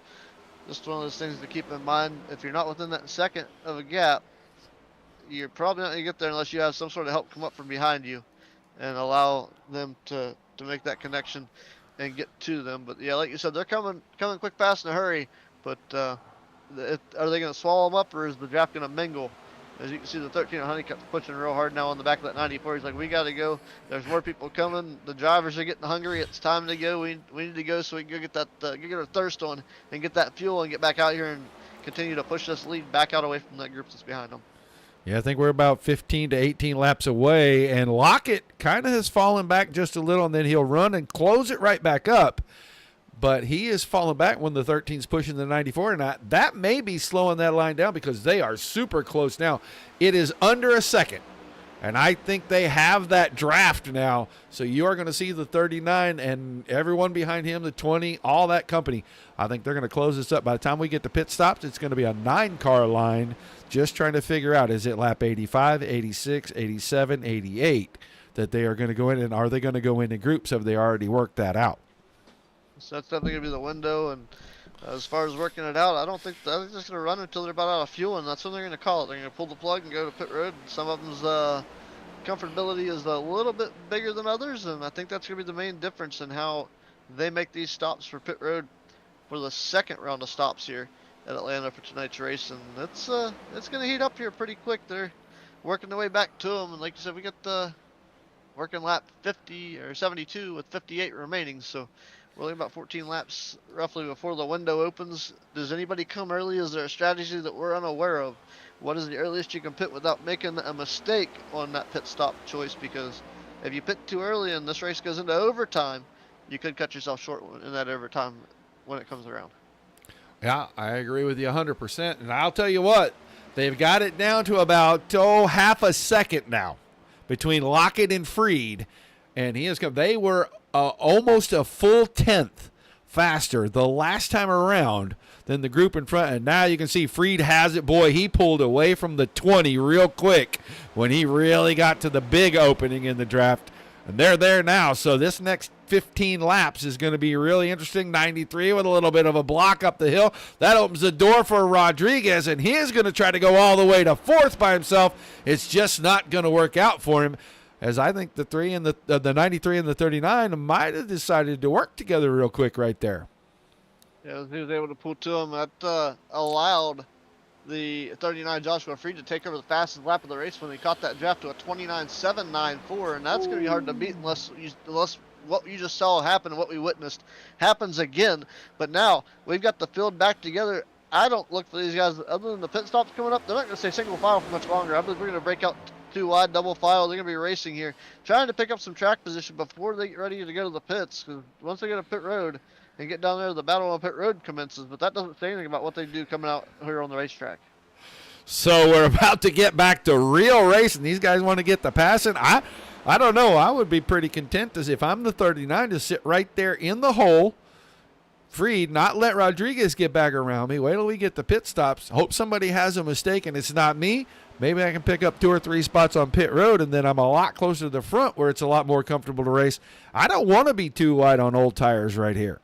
just one of those things to keep in mind. If you're not within that second of a gap, you're probably not going to get there unless you have some sort of help come up from behind you and allow them to make that connection and get to them. But yeah, like you said, they're coming quick, fast, in a hurry. But are they going to swallow them up, or is the draft going to mingle? As you can see, the 13 Honeycutt's pushing real hard now on the back of that 94. He's like, we got to go. There's more people coming. The drivers are getting hungry. It's time to go. We need to go so we can go get that get our thirst on and get that fuel and get back out here and continue to push this lead back out away from that group that's behind them. Yeah, I think we're about 15 to 18 laps away, and Lockett kind of has fallen back just a little, and then he'll run and close it right back up. But he is falling back when the 13's pushing the 94, and that may be slowing that line down because they are super close now. It is under a second, and I think they have that draft now. So you are going to see the 39 and everyone behind him, the 20, all that company. I think they're going to close this up. By the time we get to pit stops, it's going to be a 9-car line, just trying to figure out, is it lap 85, 86, 87, 88 that they are going to go in, and are they going to go into groups? Have they already worked that out? So that's definitely going to be the window. And as far as working it out, I think they're just going to run until they're about out of fuel, and that's when they're going to call it. They're going to pull the plug and go to pit road. Some of them's comfortability is a little bit bigger than others, and I think that's going to be the main difference in how they make these stops for pit road for the second round of stops here at Atlanta for tonight's race. And it's going to heat up here pretty quick. They're working their way back to them, and like you said, we got the working lap 50 or 72 with 58 remaining, so we're only about 14 laps roughly before the window opens. Does anybody come early? Is there a strategy that we're unaware of? What is the earliest you can pit without making a mistake on that pit stop choice? Because if you pit too early and this race goes into overtime, you could cut yourself short in that overtime when it comes around. Yeah, I agree with you 100%. And I'll tell you what, they've got it down to about, half a second now between Lockett and Freed. And they were almost a full tenth faster the last time around than the group in front. And now you can see Freed has it. Boy, he pulled away from the 20 real quick when he really got to the big opening in the draft. And they're there now. So this next 15 laps is going to be really interesting. 93 with a little bit of a block up the hill. That opens the door for Rodriguez, and he is going to try to go all the way to fourth by himself. It's just not going to work out for him, as I think the 93 and the 39 might have decided to work together real quick right there. Yeah, he was able to pull to him. That allowed the 39 Joshua Freed to take over the fastest lap of the race when he caught that draft to a 29.794, and that's going to be hard to beat unless what you just saw happen and what we witnessed happens again. But now we've got the field back together. I don't look for these guys, other than the pit stops coming up, they're not going to stay single file for much longer. I believe we're going to break out two wide double file. They're going to be racing here, trying to pick up some track position before they get ready to go to the pits, because once they get to pit road and get down there, the battle on pit road commences. But that doesn't say anything about what they do coming out here on the racetrack. So we're about to get back to real racing. These guys want to get the passing. I don't know. I would be pretty content as if I'm the 39 to sit right there in the hole, Freed, not let Rodriguez get back around me. Wait till we get the pit stops. Hope somebody has a mistake and it's not me. Maybe I can pick up 2 or 3 spots on pit road, and then I'm a lot closer to the front where it's a lot more comfortable to race. I don't want to be too wide on old tires right here.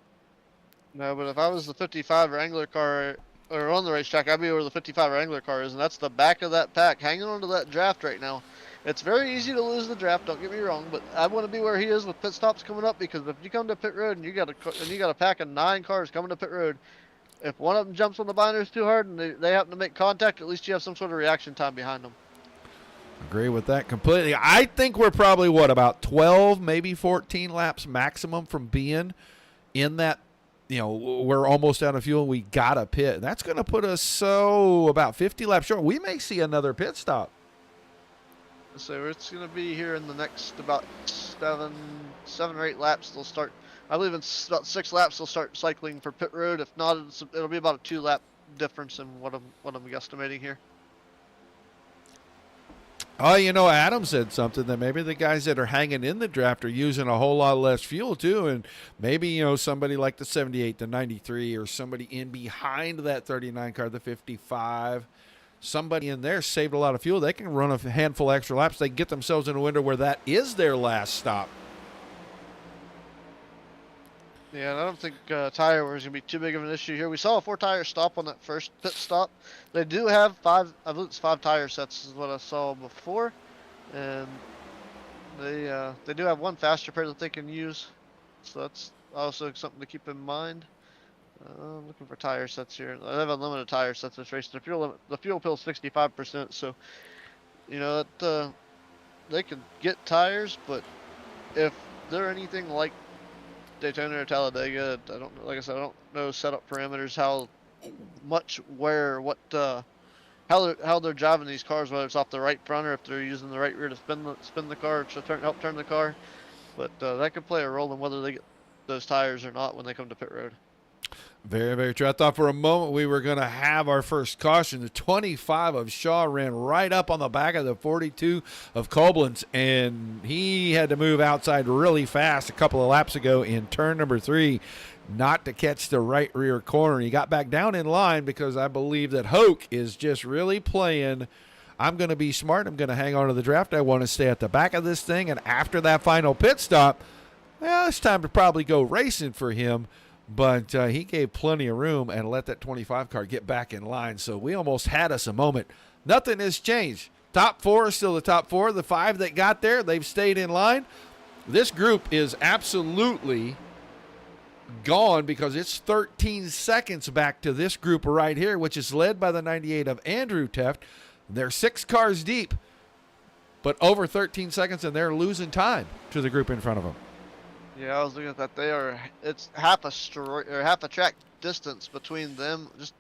No, but if I was the 55 Wrangler car or on the racetrack, I'd be where the 55 Wrangler car is, and that's the back of that pack, hanging onto that draft right now. It's very easy to lose the draft, don't get me wrong, but I want to be where he is with pit stops coming up, because if you come to pit road and you got a pack of 9 cars coming to pit road, if one of them jumps on the binders too hard and they happen to make contact, at least you have some sort of reaction time behind them. Agree with that completely. I think we're probably, about 12, maybe 14 laps maximum from being in that, we're almost out of fuel. We got a pit. That's going to put us about 50 laps short. We may see another pit stop. So it's going to be here in the next about 7 or 8 laps. They'll start. I believe in about 6 laps they'll start cycling for pit road. If not, it'll be about a 2-lap difference in what I'm guesstimating here. Oh, Adam said something that maybe the guys that are hanging in the draft are using a whole lot less fuel too, and maybe somebody like the 78, the 93, or somebody in behind that 39 car, the 55. Somebody in there saved a lot of fuel. They can run a handful of extra laps. They can get themselves in a window where that is their last stop. Yeah, and I don't think tire wear is going to be too big of an issue here. We saw a 4-tire stop on that first pit stop. They do have I believe it's 5 tire sets is what I saw before. And they do have one faster pair that they can use. So that's also something to keep in mind. I'm looking for tire sets here. I have unlimited tire sets this race. The fuel pill is 65%, so you know that they could get tires, but if they're anything like Daytona or Talladega, I don't know. Like I said, I don't know setup parameters, how much wear, how they're driving these cars, whether it's off the right front or if they're using the right rear to spin the car to help turn the car. But that could play a role in whether they get those tires or not when they come to pit road. Very, very true. I thought for a moment we were going to have our first caution. The 25 of Shaw ran right up on the back of the 42 of Koblenz, and he had to move outside really fast a couple of laps ago in turn number 3 not to catch the right rear corner. He got back down in line because I believe that Hoke is just really playing, I'm going to be smart. I'm going to hang on to the draft. I want to stay at the back of this thing, and after that final pit stop, well, it's time to probably go racing for him. But he gave plenty of room and let that 25 car get back in line. So we almost had us a moment. Nothing has changed. Top 4 is still the top 4. The 5 that got there, they've stayed in line. This group is absolutely gone because it's 13 seconds back to this group right here, which is led by the 98 of Andrew Teft. They're 6 cars deep, but over 13 seconds, and they're losing time to the group in front of them. Yeah, I was looking at that. It's half a track distance between them. Just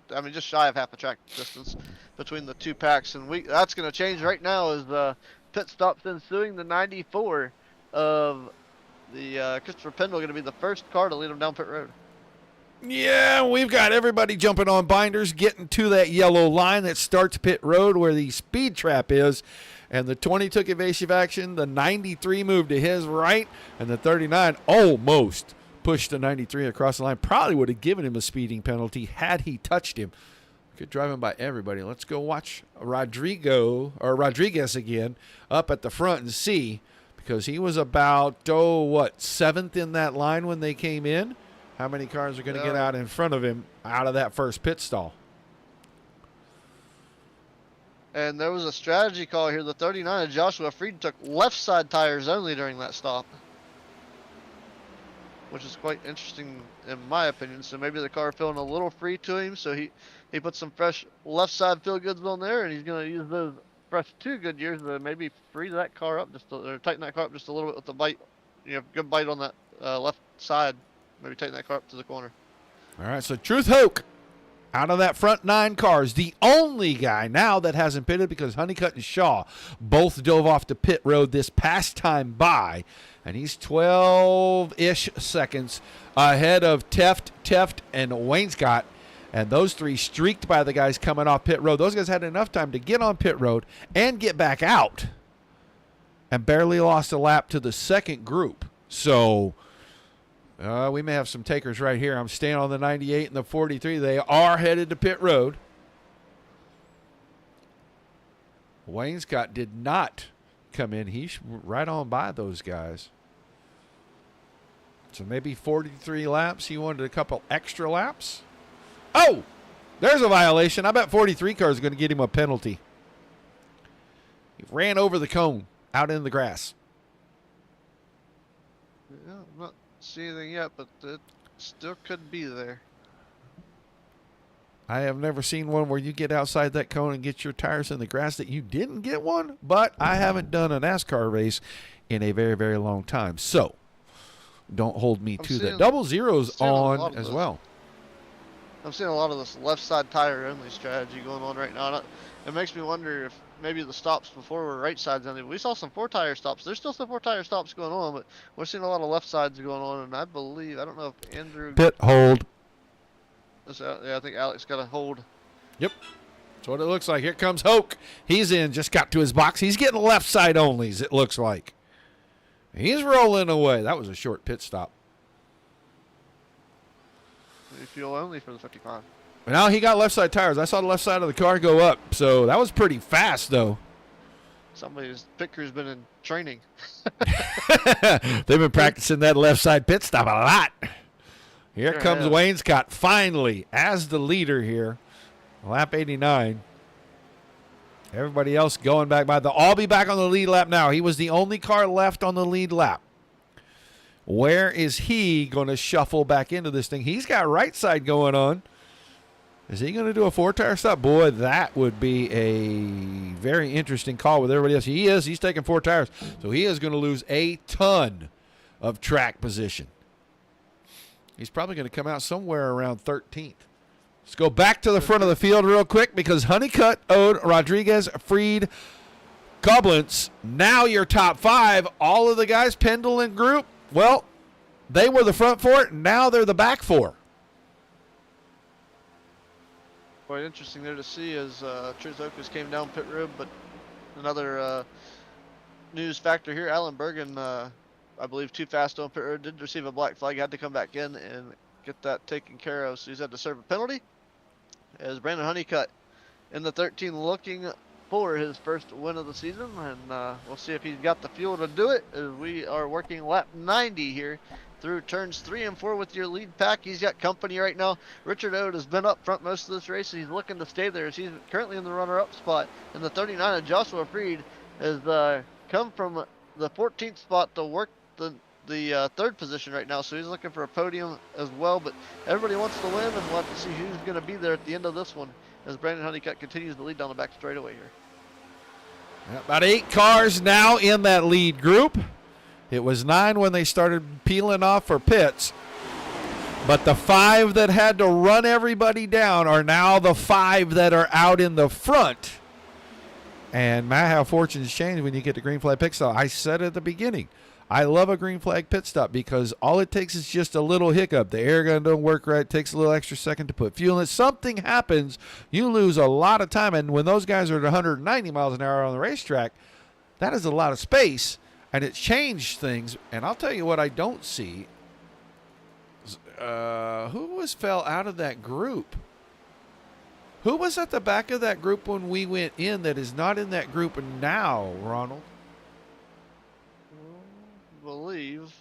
shy of half a track distance between the two packs, and that's going to change right now as pit stops ensuing. The 94 of the Christopher Pendle going to be the first car to lead them down pit road. Yeah, we've got everybody jumping on binders, getting to that yellow line that starts pit road where the speed trap is. And the 20 took evasive action. The 93 moved to his right. And the 39 almost pushed the 93 across the line. Probably would have given him a speeding penalty had he touched him. Good driving by everybody. Let's go watch Rodriguez again up at the front and see. Because he was about, 7th in that line when they came in. How many cars are going to get out in front of him out of that first pit stall? And there was a strategy call here. The 39 of Joshua Fried took left side tires only during that stop, which is quite interesting in my opinion. So maybe the car feeling a little free to him. So he put some fresh left side feel goods on there, and he's going to use those fresh 2 good years to maybe free that car up or tighten that car up just a little bit with the bite. Good bite on that left side. Maybe tighten that car up to the corner. All right, so Truth Hoke, out of that front 9 cars, the only guy now that hasn't pitted because Honeycutt and Shaw both dove off the pit road this past time by, and he's 12-ish seconds ahead of Teft, and Wainscott, and those 3 streaked by the guys coming off pit road. Those guys had enough time to get on pit road and get back out and barely lost a lap to the second group. So we may have some takers right here. I'm staying on the 98 and the 43. They are headed to pit road. Wainscott did not come in. He's right on by those guys. So maybe 43 laps. He wanted a couple extra laps. Oh, there's a violation. I bet 43 car is going to get him a penalty. He ran over the cone out in the grass. Yeah, I'm not seeing anything yet, but it still could be there. I have never seen one where you get outside that cone and get your tires in the grass that you didn't get one, but I haven't done a NASCAR race in a very, very long time. So don't hold me to that. Double zeros on as well. I'm seeing a lot of this left side tire only strategy going on right now. It makes me wonder if maybe the stops before were right sides only. We saw some 4-tire stops. There's still some 4-tire stops going on, but we're seeing a lot of left sides going on. And I don't know if Andrew pit hold. Yeah, I think Alex got a hold. Yep. That's what it looks like. Here comes Hoke. He's in, just got to his box. He's getting left side onlys, it looks like. He's rolling away. That was a short pit stop. Fuel only for the 55. Now he got left side tires. I saw the left side of the car go up, so that was pretty fast, though. Somebody's pit crew's been in training. They've been practicing that left side pit stop a lot. Here Sure comes has. Wayne Scott finally as the leader here. Lap 89. Everybody else going back by. They'll all be back on the lead lap now. He was the only car left on the lead lap. Where is he going to shuffle back into this thing? He's got right side going on. Is he going to do a 4-tire stop? Boy, that would be a very interesting call with everybody else. He is. He's taking 4 tires. So he is going to lose a ton of track position. He's probably going to come out somewhere around 13th. Let's go back to the front of the field real quick because Honeycutt, Ode, Rodriguez, Freed, Goblins, now your top 5. All of the guys, Pendle and Group, well, they were the front 4. Now they're the back 4. Quite interesting there to see as Truth Oakers came down pit road, but another news factor here, Alan Bergen, I believe too fast on pit road, did receive a black flag, had to come back in and get that taken care of, so he's had to serve a penalty. As Brandon Honeycutt in the 13 looking for his first win of the season, and we'll see if he's got the fuel to do it as we are working lap 90 here through turns 3 and 4 with your lead pack. He's got company right now. Richard Ode has been up front most of this race. He's looking to stay there as he's currently in the runner-up spot. In the 39, and Joshua Freed has come from the 14th spot to work the 3rd position right now, so he's looking for a podium as well, but everybody wants to win, and we'll have to see who's going to be there at the end of this one as Brandon Honeycutt continues to lead down the back straightaway here. About 8 cars now in that lead group. It was 9 when they started peeling off for pits. But the 5 that had to run everybody down are now the 5 that are out in the front. And man, how fortunes change when you get to green flag pit stop. I said at the beginning, I love a green flag pit stop because all it takes is just a little hiccup. The air gun don't work right. It takes a little extra second to put fuel in. Something happens, you lose a lot of time. And when those guys are at 190 miles an hour on the racetrack, that is a lot of space. And it changed things. And I'll tell you what I don't see. Who fell out of that group? Who was at the back of that group when we went in that is not in that group now, Ronald? Believe.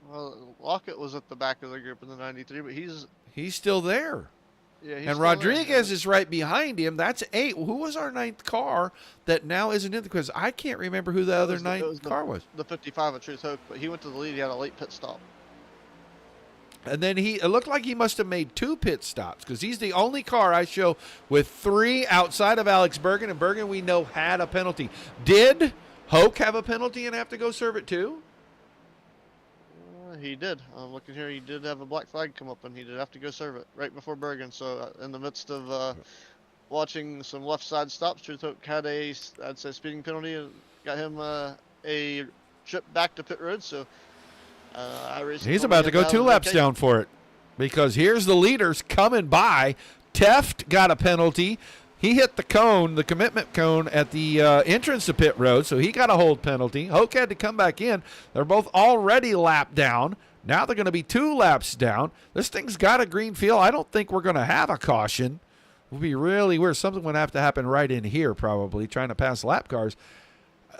Well, Lockett was at the back of the group in the 93, but he's still there. Yeah, he's and still Rodriguez there. is right behind him. That's 8. Who was our 9th car that now isn't in the quiz? I can't remember who the other 9th car was. The 55 of Truth Hope, but he went to the lead. He had a late pit stop. And then it looked like he must have made 2 pit stops because he's the only car I show with 3 outside of Alex Bergen. And Bergen, we know, had a penalty. Did Hoke have a penalty and have to go serve it too? He did. I'm looking here. He did have a black flag come up, and he did have to go serve it right before Bergen. So in the midst of watching some left side stops, Truth Hope had I'd say, speeding penalty, and got him a trip back to pit road. So he's about to go 2 laps down for it because here's the leaders coming by. Teft got a penalty. He hit the cone, the commitment cone at the entrance to pit road, so he got a hold penalty. Hoke had to come back in. They're both already lapped down. Now they're going to be 2 laps down. This thing's got a green feel. I don't think we're going to have a caution. It would be really weird. Something would have to happen right in here probably, trying to pass lap cars.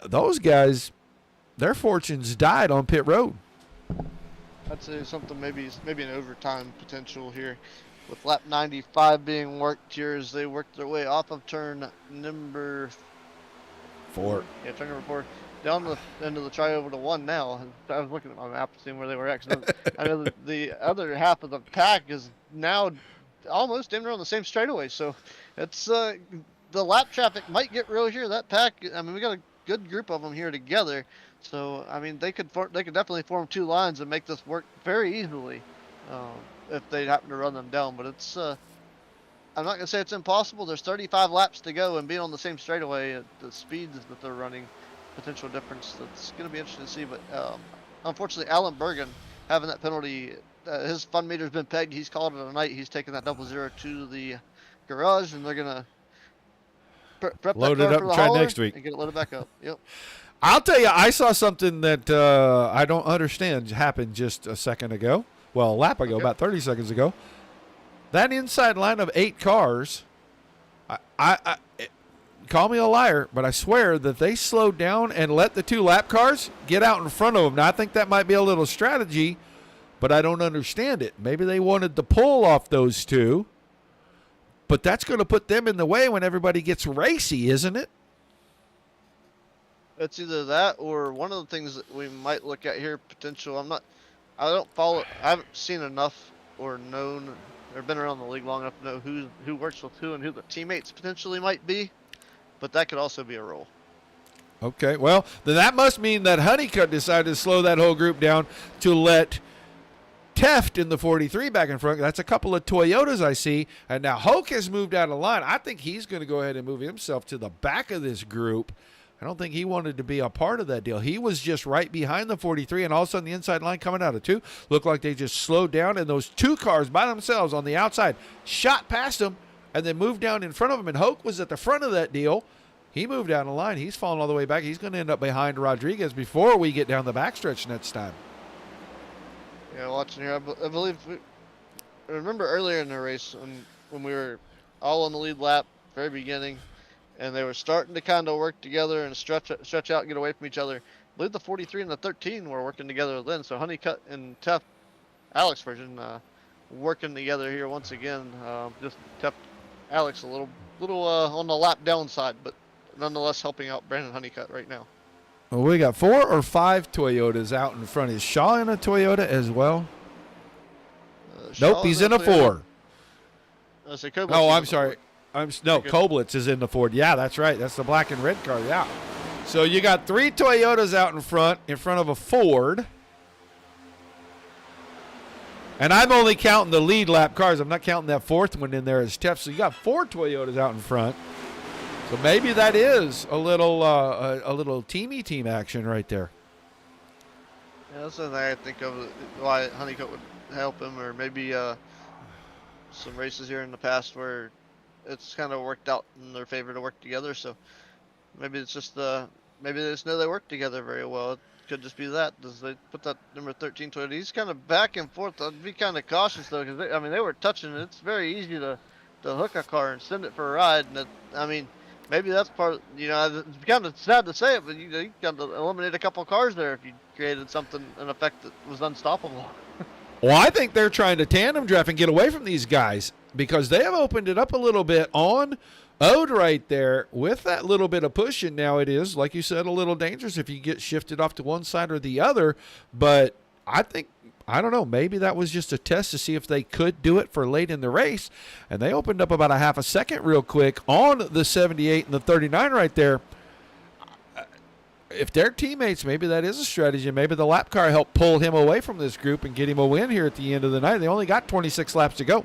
Those guys, their fortunes died on pit road. I'd say something maybe an overtime potential here. With lap 95 being worked here as they work their way off of turn number 4. Yeah, turn number 4. Down the end of the try over to 1 now. I was looking at my map to see where they were at. I know the other half of the pack is now almost in on the same straightaway. So it's the lap traffic might get real here. That pack, I mean, we got a good group of them here together. So, I mean, they could definitely form 2 lines and make this work very easily. If they happen to run them down, but it's I'm not gonna say it's impossible. There's 35 laps to go, and being on the same straightaway at the speeds that they're running, potential difference that's gonna be interesting to see. But unfortunately, Alan Bergen having that penalty, his fun meter's been pegged. He's called it a night. He's taking that 00 to the garage, and they're gonna prep Load it up and try next week and get it loaded back up. Yep. I'll tell you, I saw something that I don't understand happened just a second ago. Well, a lap ago, about 30 seconds ago. That inside line of 8 cars, I call me a liar, but I swear that they slowed down and let the 2 lap cars get out in front of them. Now, I think that might be a little strategy but I don't understand it. Maybe they wanted the pull off those two, but that's going to put them in the way when everybody gets racy, isn't it? It's either that or one of the things that we might look at here, potential. I haven't seen enough or known or been around the league long enough to know who works with who and who the teammates potentially might be, but that could also be a role. Okay, well, then that must mean that Honeycutt decided to slow that whole group down to let Teft in the 43 back in front. That's a couple of Toyotas I see, and now Hoke has moved out of line. I think he's going to go ahead and move himself to the back of this group. I don't think he wanted to be a part of that deal. He was just right behind the 43, and all of a sudden the inside line coming out of 2 looked like they just slowed down, and those 2 cars by themselves on the outside shot past him and then moved down in front of him, and Hoke was at the front of that deal. He moved down the line. He's falling all the way back. He's going to end up behind Rodriguez before we get down the backstretch next time. Yeah, watching here, I believe I remember earlier in the race when we were all on the lead lap, very beginning, and they were starting to kind of work together and stretch out and get away from each other. I believe the 43 and the 13 were working together then, so Honeycutt and Teft, Alex version, working together here once again. Just kept Alex a little on the lap downside, but nonetheless helping out Brandon Honeycutt right now. Well, we got 4 or 5 Toyotas out in front. Is Shaw in a Toyota as well? Nope, he's in a Ford. Oh, I'm sorry. Koblitz is in the Ford. Yeah, that's right. That's the black and red car. Yeah. So you got 3 Toyotas out in front of a Ford. And I'm only counting the lead lap cars. I'm not counting that 4th one in there as Teft. So you got 4 Toyotas out in front. So maybe that is a little teamy team action right there. Yeah, that's something I think of why Honeycutt would help him, or maybe some races here in the past where it's kind of worked out in their favor to work together. So maybe it's just maybe they just know they work together very well. It could just be that. Does they put that number 13 Toyota? He's kind of back and forth. I'd be kind of cautious though, because they were touching it. It's very easy to hook a car and send it for a ride, and maybe that's part of, it's kind of sad to say it, but you kind of eliminate a couple cars there if you created an effect that was unstoppable. Well, I think they're trying to tandem draft and get away from these guys because they have opened it up a little bit on Ode right there with that little bit of push. And now it is, like you said, a little dangerous if you get shifted off to one side or the other. But I don't know, maybe that was just a test to see if they could do it for late in the race. And they opened up about a half a second real quick on the 78 and the 39 right there. If they're teammates, maybe that is a strategy. Maybe the lap car helped pull him away from this group and get him a win here at the end of the night. They only got 26 laps to go.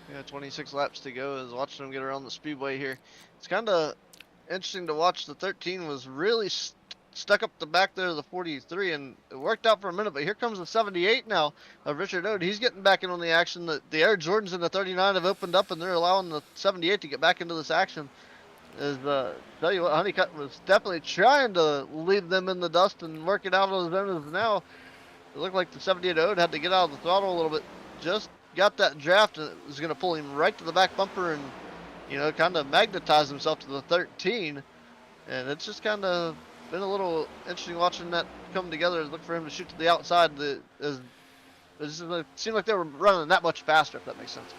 Yeah, 26 laps to go. Is watching them get around the speedway here. It's kind of interesting to watch. The 13 was really stuck up the back there of the 43, and it worked out for a minute. But here comes the 78 now of Richard Ode. He's getting back in on the action. The Air Jordans and the 39 have opened up, and they're allowing the 78 to get back into this action. Tell you what, Honeycutt was definitely trying to leave them in the dust and work it out on his own. As now it looked like the 78 Ode had to get out of the throttle a little bit. Just got that draft, and it was going to pull him right to the back bumper and, kind of magnetize himself to the 13. And it's just kind of been a little interesting watching that come together. Look for him to shoot to the outside. It seemed like they were running that much faster, if that makes sense.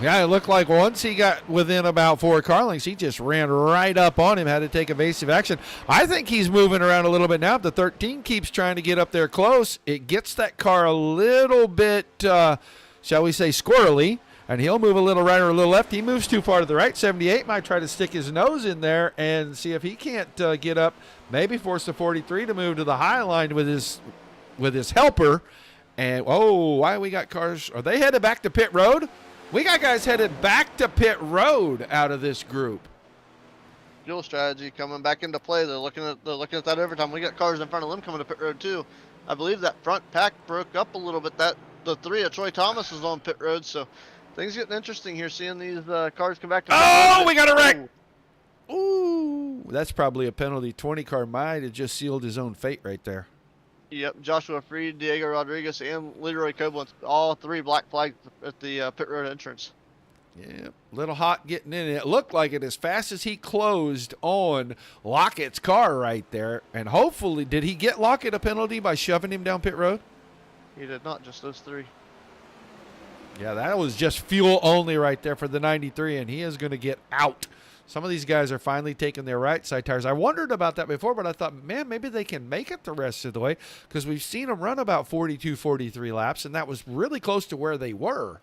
Yeah, it looked like once he got within about 4 car lengths, he just ran right up on him, had to take evasive action. I think he's moving around a little bit now. If the 13 keeps trying to get up there close, it gets that car a little bit, shall we say, squirrely, and he'll move a little right or a little left. He moves too far to the right. 78 might try to stick his nose in there and see if he can't get up, maybe force the 43 to move to the high line with his helper. And, why we got cars? Are they headed back to pit road? We got guys headed back to pit road out of this group. Fuel strategy coming back into play. They're looking at that overtime. We got cars in front of them coming to pit road too. I believe that front pack broke up a little bit. The 3 of Troy Thomas is on pit road, so things getting interesting here. Seeing these cars come back to pit road. We got a wreck. Ooh, that's probably a penalty. 20 car might have just sealed his own fate right there. Yep, Joshua Freed, Diego Rodriguez, and Leroy Koblenz, all 3 black flags at the pit road entrance. Yeah, little hot getting in. It looked like it as fast as he closed on Lockett's car right there. And hopefully, did he get Lockett a penalty by shoving him down pit road? He did not, just those three. Yeah, that was just fuel only right there for the 93, and he is going to get out. Some of these guys are finally taking their right side tires. I wondered about that before, but I thought, man, maybe they can make it the rest of the way because we've seen them run about 42, 43 laps, and that was really close to where they were.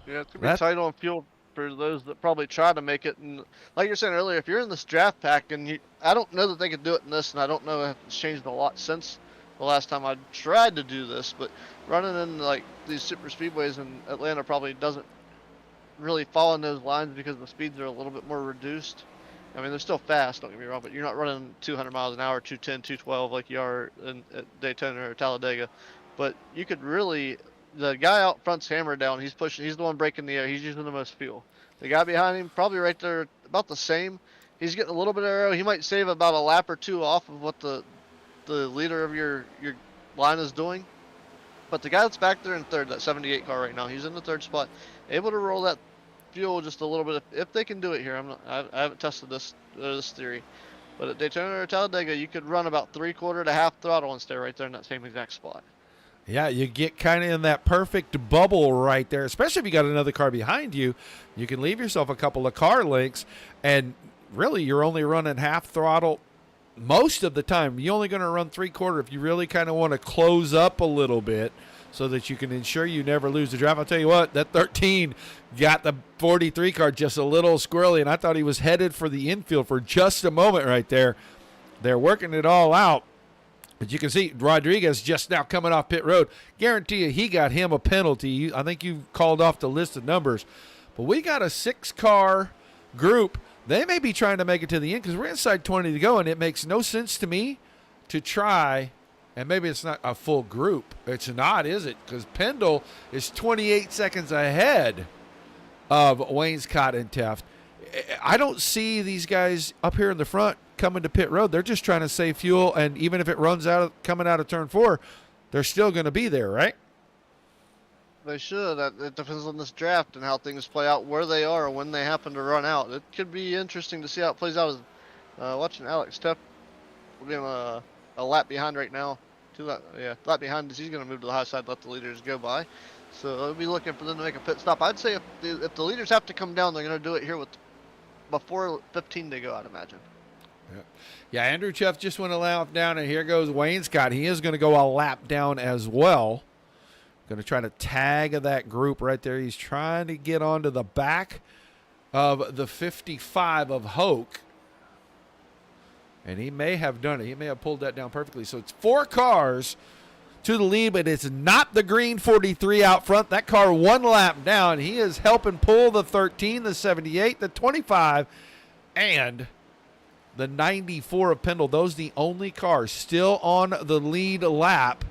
Yeah, it's going to be tight on fuel for those that probably try to make it. And like you're saying earlier, if you're in this draft pack, and I don't know that they could do it in this, and I don't know if it's changed a lot since the last time I tried to do this, but running in like these super speedways in Atlanta probably doesn't really fall in those lines because the speeds are a little bit more reduced. I mean, they're still fast, don't get me wrong, but you're not running 200 miles an hour, 210, 212 like you are at Daytona or Talladega. But you could really, the guy out front's hammered down. He's pushing, he's the one breaking the air. He's using the most fuel. The guy behind him, probably right there, about the same. He's getting a little bit of aero. He might save about a lap or two off of what the leader of your line is doing. But the guy that's back there in third, that 78 car right now, he's in the third spot, able to roll that fuel just a little bit. If they can do it here, I haven't tested this theory, but at Daytona or Talladega, you could run about 3/4 to half throttle and stay right there in that same exact spot. Yeah, you get kind of in that perfect bubble right there, especially if you got another car behind you. You can leave yourself a couple of car lengths, and really you're only running half throttle most of the time. You're only going to run 3/4 if you really kind of want to close up a little bit so that you can ensure you never lose the drive. I'll tell you what, that 13 got the 43 car just a little squirrely, and I thought he was headed for the infield for just a moment right there. They're working it all out. But you can see Rodriguez just now coming off pit road. Guarantee you he got him a penalty. I think you called off the list of numbers. But we got a 6-car group. They may be trying to make it to the end because we're inside 20 to go, and it makes no sense to me to try, and maybe it's not a full group. It's not, is it? Because Pendle is 28 seconds ahead of Wainscott and Teft. I don't see these guys up here in the front coming to pit road. They're just trying to save fuel, and even if it runs out coming out of turn 4, they're still going to be there, right? They should. It depends on this draft and how things play out, where they are, when they happen to run out. It could be interesting to see how it plays out. As watching Alex Teft being a lap behind right now. Lap behind. He's going to move to the high side, let the leaders go by. So I'll be looking for them to make a pit stop. I'd say if the leaders have to come down, they're going to do it here before 15 to go, I'd imagine. Yeah, Andrew Chuff just went a lap down, and here goes Wainscott. He is going to go a lap down as well. Going to try to tag that group right there. He's trying to get onto the back of the 55 of Hoke. And he may have done it. He may have pulled that down perfectly. So it's 4 cars to the lead, but it's not the green 43 out front. That car 1 lap down. He is helping pull the 13, the 78, the 25, and the 94 of Pendle. Those the only cars still on the lead lap.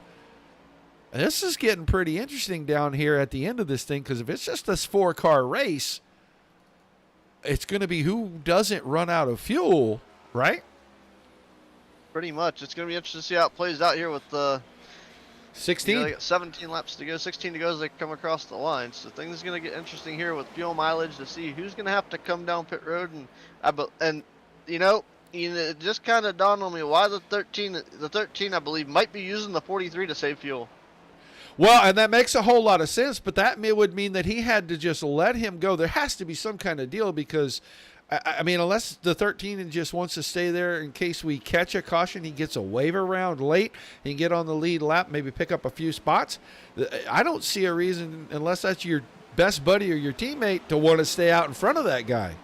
This is getting pretty interesting down here at the end of this thing, because if it's just this 4-car race, it's going to be who doesn't run out of fuel, right? Pretty much. It's going to be interesting to see how it plays out here with the 16. They got 17 laps to go, 16 to go as they come across the line. So things are going to get interesting here with fuel mileage to see who's going to have to come down pit road. And it just kind of dawned on me why the 13 I believe might be using the 43 to save fuel. Well, and that makes a whole lot of sense, but that would mean that he had to just let him go. There has to be some kind of deal because, I mean, unless the 13 just wants to stay there in case we catch a caution, he gets a waiver round late, he can get on the lead lap, maybe pick up a few spots. I don't see a reason, unless that's your best buddy or your teammate, to want to stay out in front of that guy.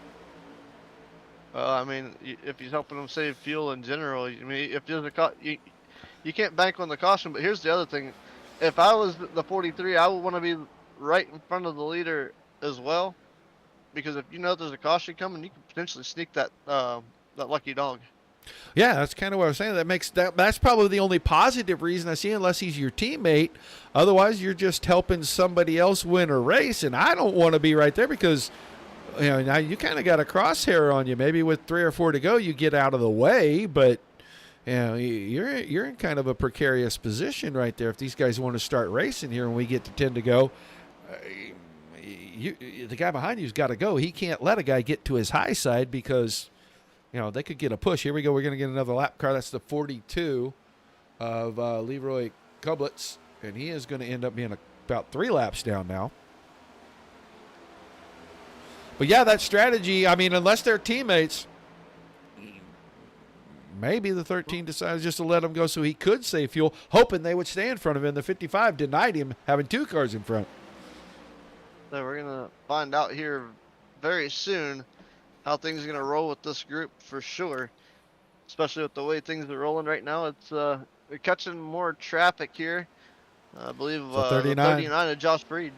I mean, if he's helping him save fuel in general, I mean, if there's you can't bank on the caution, but here's the other thing. If I was the 43, I would want to be right in front of the leader as well, because if you know there's a caution coming, you can potentially sneak that lucky dog. Yeah, that's kind of what I was saying. That's probably the only positive reason I see, unless he's your teammate. Otherwise, you're just helping somebody else win a race, and I don't want to be right there because now you kind of got a crosshair on you. Maybe with 3 or 4 to go, you get out of the way, but you're in kind of a precarious position right there. If these guys want to start racing here and we get to 10 to go, the guy behind you's got to go. He can't let a guy get to his high side because, they could get a push. Here we go. We're going to get another lap car. That's the 42 of Leroy Kublitz, and he is going to end up being about 3 laps down now. But yeah, that strategy, I mean, unless they're teammates, maybe the 13 decides just to let him go so he could save fuel, hoping they would stay in front of him. The 55 denied him having 2 cars in front. So we're going to find out here very soon how things are going to roll with this group for sure, especially with the way things are rolling right now. It's we're catching more traffic here. I believe 39 of Josh Freed.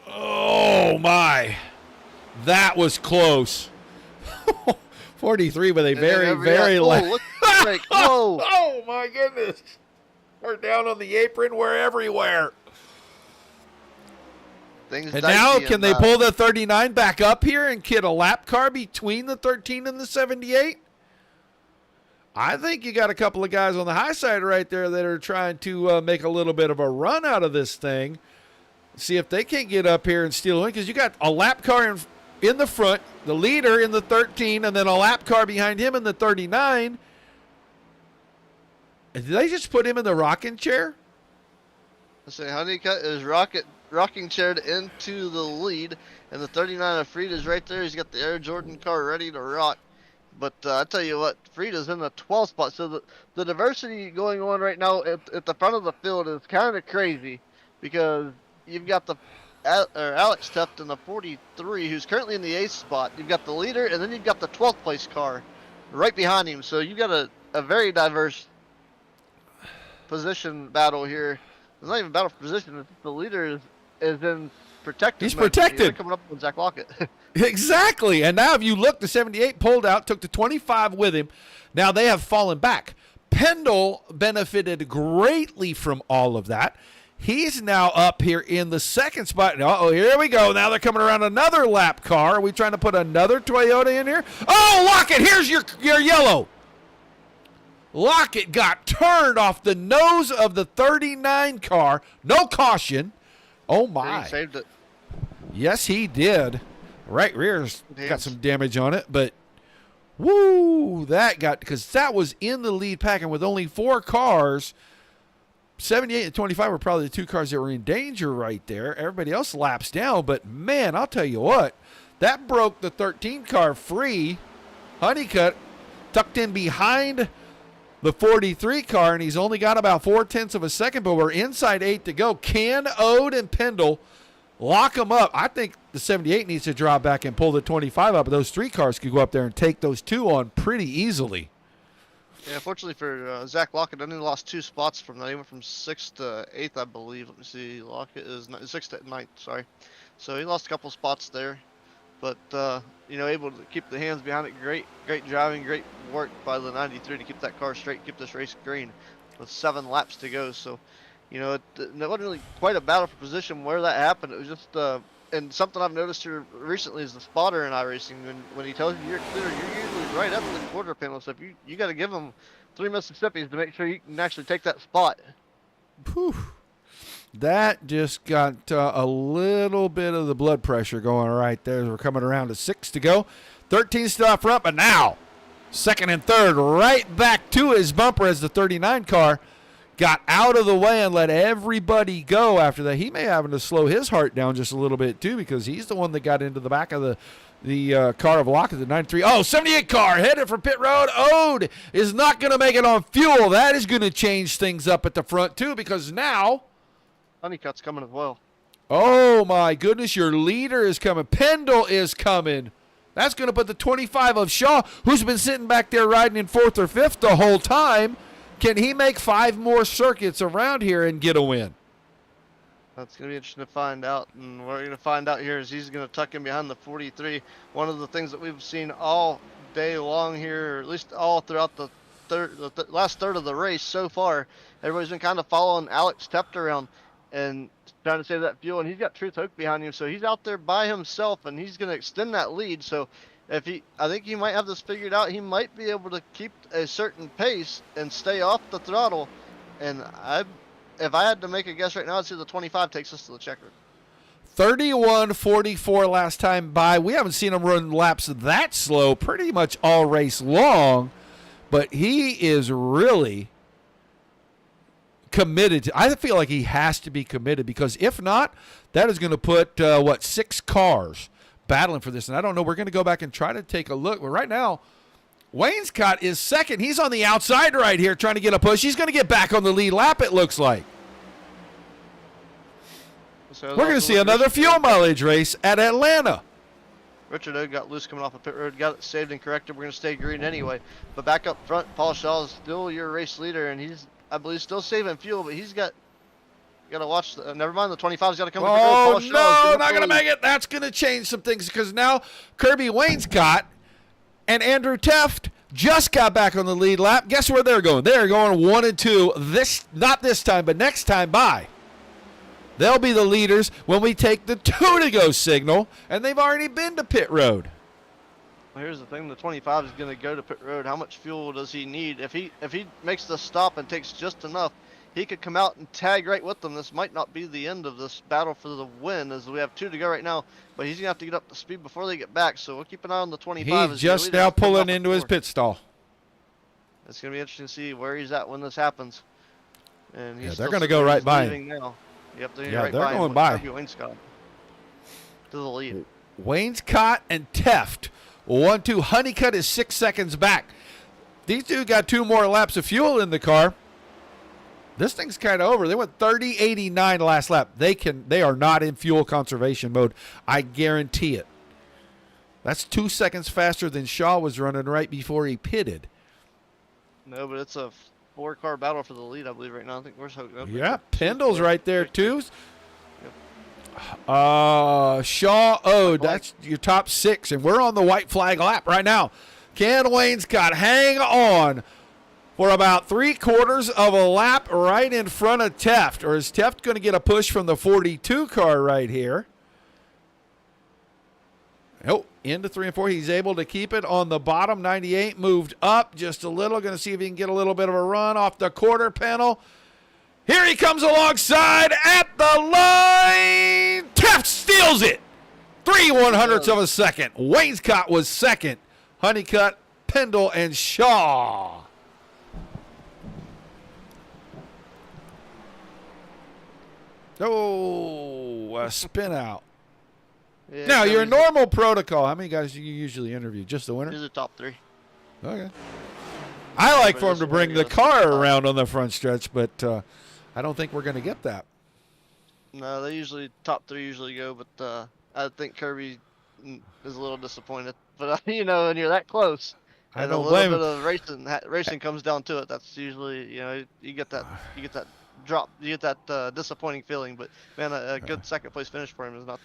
Oh, my. That was close. 43 with a very look at the break. Whoa. Oh, my goodness. We're down on the apron. We're everywhere. Things and now can they pull the 39 back up here and get a lap car between the 13 and the 78? I think you got a couple of guys on the high side right there that are trying to make a little bit of a run out of this thing. See if they can't get up here and steal a win, because you got a lap car in the front, the leader in the 13, and then a lap car behind him in the 39. Did they just put him in the rocking chair? Let's say Honeycutt is rocking chaired into the lead, and the 39 of Freed is right there. He's got the Air Jordan car ready to rock. But I tell you what, Freed is in the 12th spot. So the diversity going on right now at the front of the field is kind of crazy, because you've got Alex Teft in the 43, who's currently in the 8th spot. You've got the leader, and then you've got the 12th place car right behind him. So you've got a very diverse position battle here. It's not even battle for position. It's the leader is in protected. He's protected. He's coming up with Zach Lockett. Exactly. And now if you look, the 78 pulled out, took the 25 with him. Now they have fallen back. Pendle benefited greatly from all of that. He's now up here in the 2nd spot. Uh-oh, here we go. Now they're coming around another lap car. Are we trying to put another Toyota in here? Oh, Lockett, here's your yellow. Lockett got turned off the nose of the 39 car. No caution. Oh, my. He saved it. Yes, he did. Right rear's got some damage on it, but woo, because that was in the lead pack, and with only 4 cars, 78 and 25 were probably the 2 cars that were in danger right there. Everybody else laps down, but man, I'll tell you what, that broke the 13 car free. Honeycutt tucked in behind the 43 car, and he's only got about 0.4 of a second, but we're inside 8 to go. Can Ode and Pendle lock them up? I think the 78 needs to drop back and pull the 25 up. Those 3 cars could go up there and take those 2 on pretty easily. Yeah, fortunately for Zach Lockett, only lost 2 spots from that. He went from 6th to 8th, I believe. Let me see. Lockett is 6th to 9th, sorry. So he lost a couple spots there. But, able to keep the hands behind it. Great driving, great work by the 93 to keep that car straight, keep this race green with 7 laps to go. So, it wasn't really quite a battle for position where that happened. It was just, and something I've noticed here recently is the spotter in iRacing. When he tells you you're clear, you're usually right up in the quarter panel. So if you got to give him 3 Mississippis to make sure you can actually take that spot. Whew. That just got a little bit of the blood pressure going right there as we're coming around to 6 to go. 13 still up front, but now 2nd and 3rd right back to his bumper as the 39 car got out of the way and let everybody go after that. He may have to slow his heart down just a little bit too, because he's the one that got into the back of the car of Lockett, the 93. Oh, 78 car headed for pit road. Ode is not going to make it on fuel. That is going to change things up at the front too, because now Honeycutt's coming as well. Oh, my goodness. Your leader is coming. Pendle is coming. That's going to put the 25 of Shaw, who's been sitting back there riding in 4th or 5th the whole time. Can he make 5 more circuits around here and get a win? That's going to be interesting to find out. And what we're going to find out here is he's going to tuck in behind the 43. One of the things that we've seen all day long here, or at least all throughout the last third of the race so far, everybody's been kind of following Alex Teft around and trying to save that fuel, and he's got Truth Hoke behind him, so he's out there by himself, and he's going to extend that lead. So I think he might have this figured out. He might be able to keep a certain pace and stay off the throttle. And if I had to make a guess right now, I'd say the 25 takes us to the checker. 31:44 last time by. We haven't seen him run laps that slow pretty much all race long, but he is really committed. I feel like he has to be committed, because if not, that is going to put, 6 cars battling for this. And I don't know. We're going to go back and try to take a look. But right now, Wainscott is second. He's on the outside right here trying to get a push. He's going to get back on the lead lap, it looks like. So We're going to see another fuel mileage race at Atlanta. Richard O got loose coming off a pit road, got it saved and corrected. We're going to stay green anyway. But back up front, Paul Shaw is still your race leader, and he's, I believe, still saving fuel, but he's got to watch. Never mind, the 25's got to come. Oh, no, not going to make it. That's going to change some things, because now Kirby Wainscott and Andrew Teft just got back on the lead lap. Guess where they're going? They're going 1 and 2. Not this time, but next time by. They'll be the leaders when we take the 2 to go signal, and they've already been to pit road. Well, here's the thing: the 25 is going to go to pit road. How much fuel does he need? If he makes the stop and takes just enough, he could come out and tag right with them. This might not be the end of this battle for the win, as we have 2 to go right now. But he's going to have to get up to speed before they get back. So we'll keep an eye on the 25. He's just now pulling into his pit stall. It's going to be interesting to see where he's at when this happens. And he's they're going to go right by him. now. Yep, they're Yeah, right they're by going him by. Wainscott to the lead. Wainscott and Teft 1-2. Honeycutt is 6 seconds back. These two got 2 more laps of fuel in the car. This thing's kind of over. They went 30.89 last lap. They are not in fuel conservation mode. I guarantee it. That's 2 seconds faster than Shaw was running right before he pitted. No, but it's a 4-car battle for the lead, I believe, right now. I think we're hooking up. Yeah, Pendle's right there too. Yep. Shaw, that's your top 6, and we're on the white flag lap right now. Ken Wainscott, hang on for about 3/4 of a lap right in front of Teft. Or is Teft going to get a push from the 42 car right here? Oh, into 3 and 4. He's able to keep it on the bottom. 98 moved up just a little. Going to see if he can get a little bit of a run off the quarter panel. Here he comes alongside at the line. Teft steals it. 3/100ths of a second. Wainscott was second. Honeycutt, Pendle, and Shaw. Oh, a spin out. Yeah, Now, your he's normal protocol, how many guys do you usually interview? Just the winner? the top 3. Okay. I like for him to bring the car around on the front stretch, but I don't think we're going to get that. No, they usually, top 3 usually go, but I think Kirby is a little disappointed. But, when you're that close, I and don't a blame little him. bit of racing comes down to it. That's usually, you get that drop, you get that disappointing feeling. But man, a good second place finish for him is not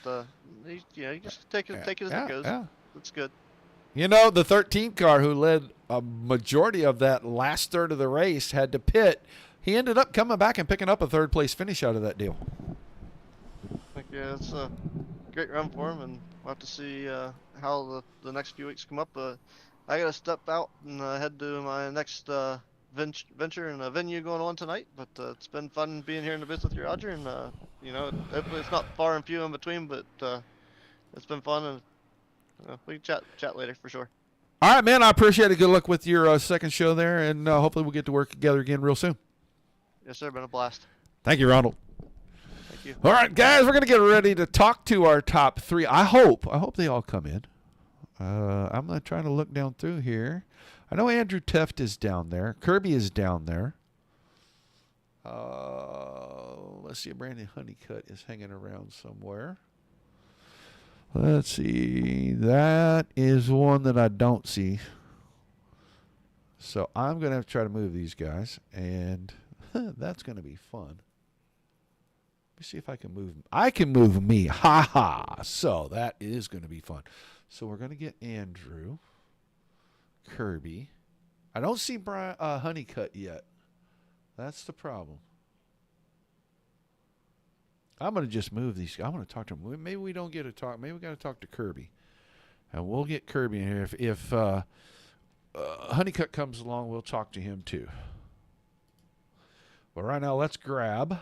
you just take it as it goes. Yeah. That's good. The 13th car, who led a majority of that last third of the race, had to pit. He ended up coming back and picking up a 3rd place finish out of that deal. Yeah, it's a great run for him, and we'll have to see how the next few weeks come up. I got to step out and head to my next venture and a venue going on tonight. But it's been fun being here in the booth with you, Roger. And hopefully it's not far and few in between, but it's been fun, and we can chat later for sure. All right, man. I appreciate it. Good luck with your second show there, and hopefully we'll get to work together again real soon. Yes, sir. Been a blast. Thank you, Ronald. Thank you. All right, guys, we're going to get ready to talk to our top 3. I hope they all come in. I'm trying to look down through here. I know Andrew Teft is down there. Kirby is down there. Let's see. Brandon Honeycutt is hanging around somewhere. Let's see. That is one that I don't see. So I'm going to have to try to move these guys, and that's going to be fun. Let me see if I can move. I can move me. Ha ha. So that is going to be fun. So we're going to get Andrew, Kirby. I don't see Brian Honeycutt yet. That's the problem. I'm going to just move these. I want to talk to him. Maybe we don't get to talk. Maybe we got to talk to Kirby. And we'll get Kirby in here. If Honeycutt comes along, we'll talk to him too. But right now, let's grab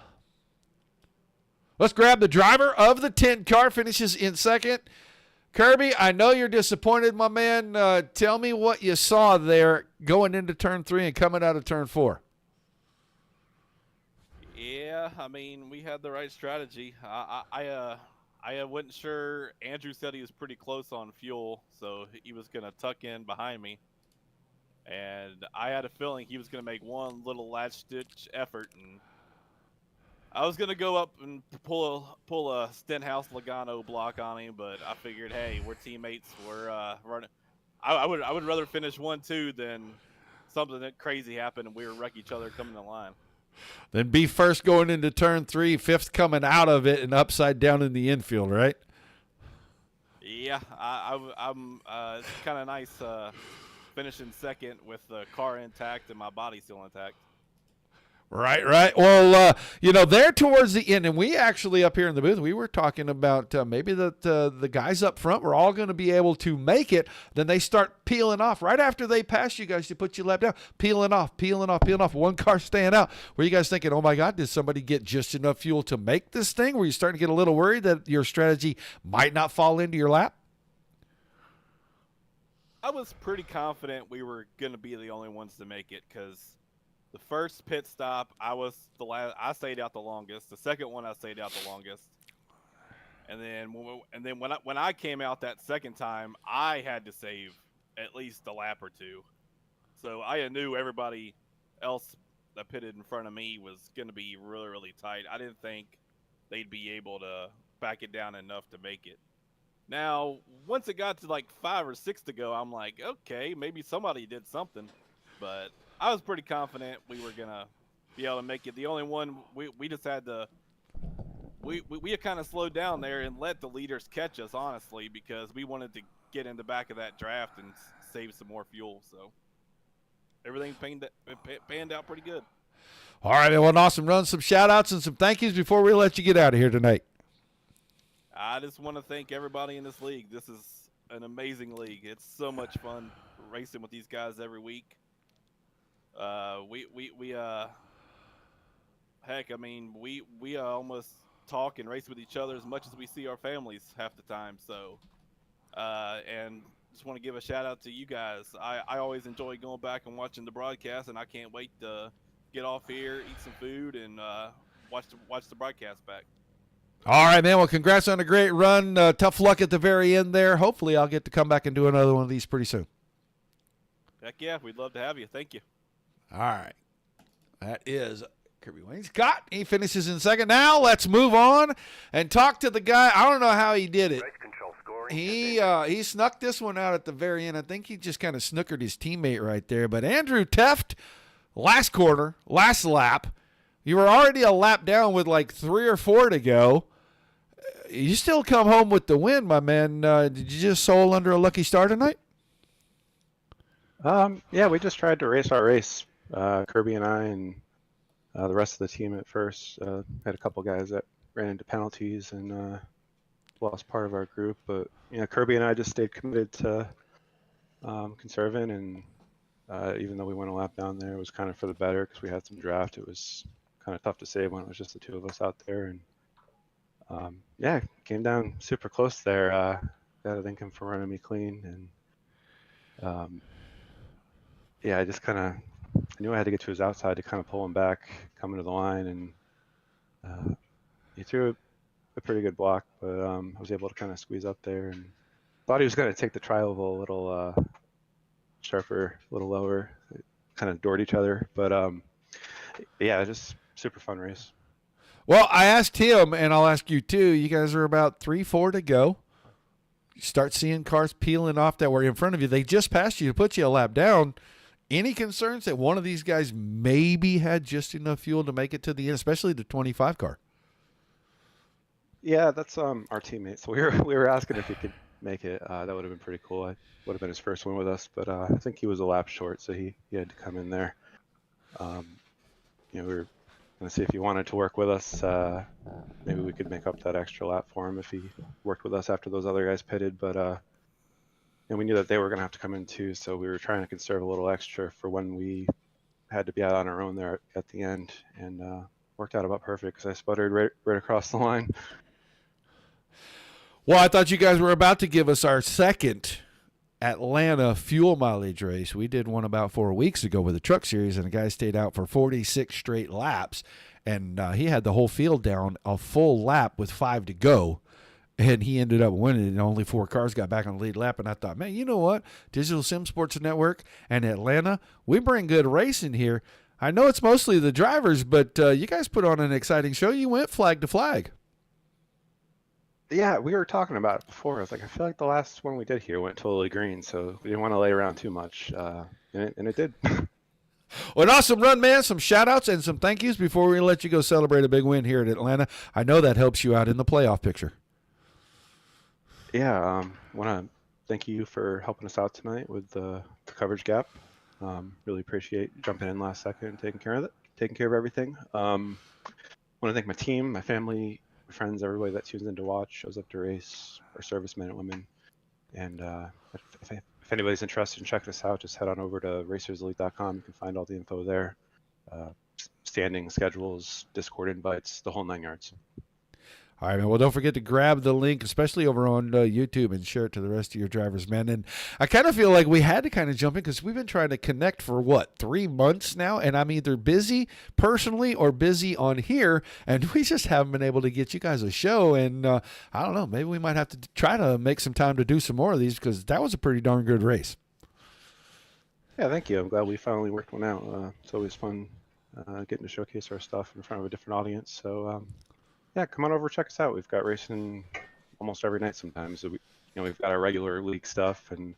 the driver of the 10 car, finishes in second. Kirby, I know you're disappointed, my man. Tell me what you saw there going into turn 3 and coming out of turn 4. Yeah, I mean, we had the right strategy. I wasn't sure. Andrew said he was pretty close on fuel, so he was gonna tuck in behind me, and I had a feeling he was gonna make one little last ditch effort, and I was gonna go up and pull a Stenhouse Logano block on him, but I figured, hey, we're teammates. We're running. I would rather finish 1-2 than something that crazy happened and we were wreck each other coming to the line. Then be first going into turn 3, fifth coming out of it, and upside down in the infield, right? Yeah, I'm. It's kind of nice finishing second with the car intact and my body still intact. Right, right. Well, there towards the end, and we actually up here in the booth, we were talking about maybe that the guys up front were all going to be able to make it. Then they start peeling off right after they pass you guys to put your lap down, peeling off, peeling off, peeling off. One car staying out. Were you guys thinking, oh my God, did somebody get just enough fuel to make this thing? Were you starting to get a little worried that your strategy might not fall into your lap? I was pretty confident we were going to be the only ones to make it because the first pit stop, I was the last. I stayed out the longest. The second one, I stayed out the longest. And then when I came out that second time, I had to save at least a lap or two. So I knew everybody else that pitted in front of me was going to be really, really tight. I didn't think they'd be able to back it down enough to make it. Now, once it got to like 5 or 6 to go, I'm like, okay, maybe somebody did something. But I was pretty confident we were going to be able to make it. The only one, we just had to, we kind of slowed down there and let the leaders catch us, honestly, because we wanted to get in the back of that draft and save some more fuel. So everything panned out pretty good. All right, well, an awesome run. Some shout-outs and some thank yous before we let you get out of here tonight. I just want to thank everybody in this league. This is an amazing league. It's so much fun racing with these guys every week. Heck, I mean, we almost talk and race with each other as much as we see our families half the time. So, and just want to give a shout out to you guys. I always enjoy going back and watching the broadcast, and I can't wait to get off here, eat some food, and watch the broadcast back. All right, man. Well, congrats on a great run. Tough luck at the very end there. Hopefully, I'll get to come back and do another one of these pretty soon. Heck yeah, we'd love to have you. Thank you. All right. That is Kirby Wayne Scott. He finishes in second. Now let's move on and talk to the guy. I don't know how he did it. He snuck this one out at the very end. I think he just kind of snookered his teammate right there. But Andrew Teft, last quarter, last lap. You were already a lap down with like 3 or 4 to go. You still come home with the win, my man. Did you just soul under a lucky star tonight? Yeah, we just tried to race our race. Kirby and I and the rest of the team at first had a couple guys that ran into penalties and lost part of our group. But Kirby and I just stayed committed to conserving, and even though we went a lap down there, it was kind of for the better because we had some draft. It was kind of tough to save when it was just the two of us out there, and yeah, came down super close there. Got to thank him for running me clean, and yeah, I just kind of knew I had to get to his outside to kind of pull him back coming to the line, and he threw a pretty good block, but I was able to kind of squeeze up there, and thought he was going to take the tri-oval a little sharper, a little lower, kind of doored each other, but yeah, just super fun race. Well, I asked him, and I'll ask you too. You guys are about 3-4 to go. You start seeing cars peeling off that were in front of you. They just passed you to put you a lap down. Any concerns that one of these guys maybe had just enough fuel to make it to the end, especially the 25 car? Yeah, that's our teammate. So we were asking if he could make it. That would have been pretty cool. It would have been his first win with us, but I think he was a lap short, so he had to come in there. We were going to see if he wanted to work with us. Maybe we could make up that extra lap for him if he worked with us after those other guys pitted. But and we knew that they were going to have to come in too, so we were trying to conserve a little extra for when we had to be out on our own there at the end, and worked out about perfect because I sputtered right across the line. Well, I thought you guys were about to give us our second Atlanta fuel mileage race. We did one about 4 weeks ago with the truck series, and the guy stayed out for 46 straight laps. and he had the whole field down a full lap with 5 to go. And he ended up winning, and only 4 cars got back on the lead lap. And I thought, man, you know what? Digital Sim Sports Network and Atlanta, we bring good racing here. I know it's mostly the drivers, but you guys put on an exciting show. You went flag to flag. Yeah, we were talking about it before. I was like, I feel like the last one we did here went totally green, so we didn't want to lay around too much, and it did. Well, an awesome run, man. Some shout-outs and some thank yous before we let you go celebrate a big win here at Atlanta. I know that helps you out in the playoff picture. Yeah, want to thank you for helping us out tonight with the coverage gap. Really appreciate jumping in last second and taking care of everything. Want to thank my team, my family, my friends, everybody that tunes in to watch, shows up to race, our servicemen and women. And if anybody's interested in checking us out, just head on over to racerselite.com. You can find all the info there. Standing schedules, Discord invites, the whole 9 yards. All right, man. Well, don't forget to grab the link, especially over on YouTube, and share it to the rest of your drivers, man. And I kind of feel like we had to kind of jump in because we've been trying to connect for, 3 months now? And I'm either busy personally or busy on here, and we just haven't been able to get you guys a show. And I don't know, maybe we might have to try to make some time to do some more of these because that was a pretty darn good race. Yeah, thank you. I'm glad we finally worked one out. It's always fun getting to showcase our stuff in front of a different audience. So, yeah, come on over, check us out. We've got racing almost every night sometimes. So we've got our regular league stuff and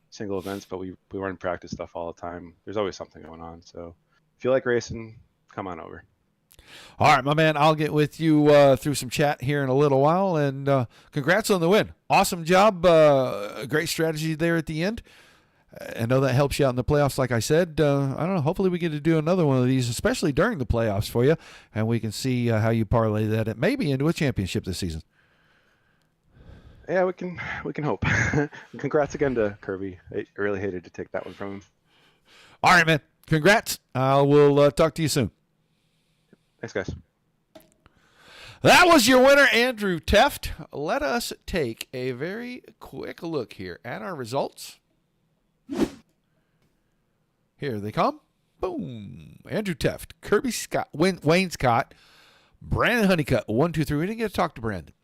single events, but we run practice stuff all the time. There's always something going on. So if you like racing, come on over. All right, my man, I'll get with you through some chat here in a little while. And congrats on the win. Awesome job. Great strategy there at the end. I know that helps you out in the playoffs, like I said. I don't know. Hopefully we get to do another one of these, especially during the playoffs for you, and we can see how you parlay that maybe into a championship this season. Yeah, we can hope. Congrats again to Kirby. I really hated to take that one from him. All right, man. Congrats. We'll talk to you soon. Thanks, guys. That was your winner, Andrew Teft. Let us take a very quick look here at our results. Here they come. Boom. Andrew Teft, Kirby Scott, Wayne Scott, Brandon Honeycutt, 1, 2, 3. We didn't get to talk to Brandon.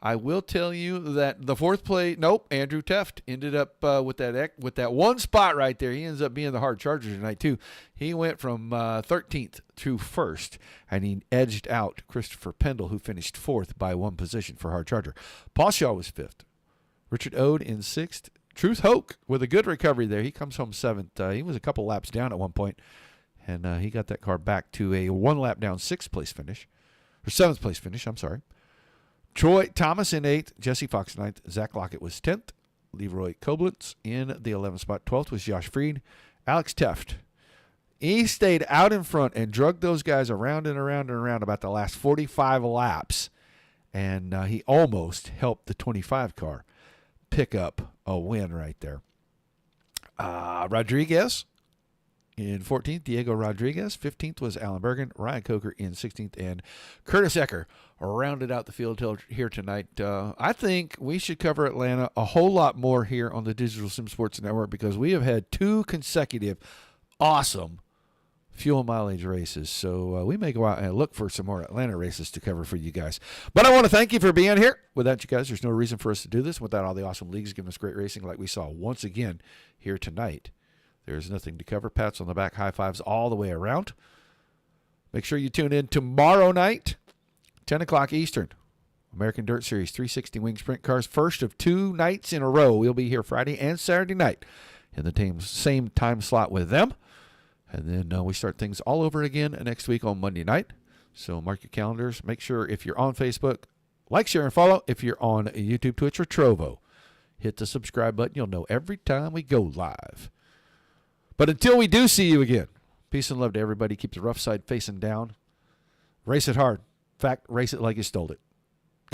I will tell you that the fourth place, Andrew Teft ended up with that one spot right there. He ends up being the hard charger tonight, too. He went from 13th to 1st, and he edged out Christopher Pendle, who finished 4th by 1 position for hard charger. Paul Shaw was 5th. Richard Ode in 6th. Truth Hoke with a good recovery there. He comes home 7th. He was a couple laps down at one point, and he got that car back to a 1 lap down 6th place finish, or 7th place finish, I'm sorry. Troy Thomas in 8th, Jesse Fox 9th, Zach Lockett was 10th, Leroy Koblitz in the 11th spot, 12th was Josh Freed, Alex Teft. He stayed out in front and drug those guys around and around and around about the last 45 laps, and he almost helped the 25 car pick up a win right there. Rodriguez in 14th, Diego Rodriguez. 15th was Alan Bergen, Ryan Coker in 16th, and Curtis Ecker rounded out the field here tonight. I think we should cover Atlanta a whole lot more here on the Digital Sim Sports Network because we have had 2 consecutive awesome fuel mileage races. So we may go out and look for some more Atlanta races to cover for you guys. But I want to thank you for being here. Without you guys, there's no reason for us to do this. Without all the awesome leagues giving us great racing like we saw once again here tonight, there's nothing to cover. Pats on the back, high fives all the way around. Make sure you tune in tomorrow night, 10 o'clock Eastern. American Dirt Series 360 Wing Sprint Cars, first of 2 nights in a row. We'll be here Friday and Saturday night in the same time slot with them. And then we start things all over again next week on Monday night. So mark your calendars. Make sure if you're on Facebook, like, share, and follow. If you're on YouTube, Twitch, or Trovo, hit the subscribe button. You'll know every time we go live. But until we do see you again, peace and love to everybody. Keep the rough side facing down. Race it hard. In fact, race it like you stole it.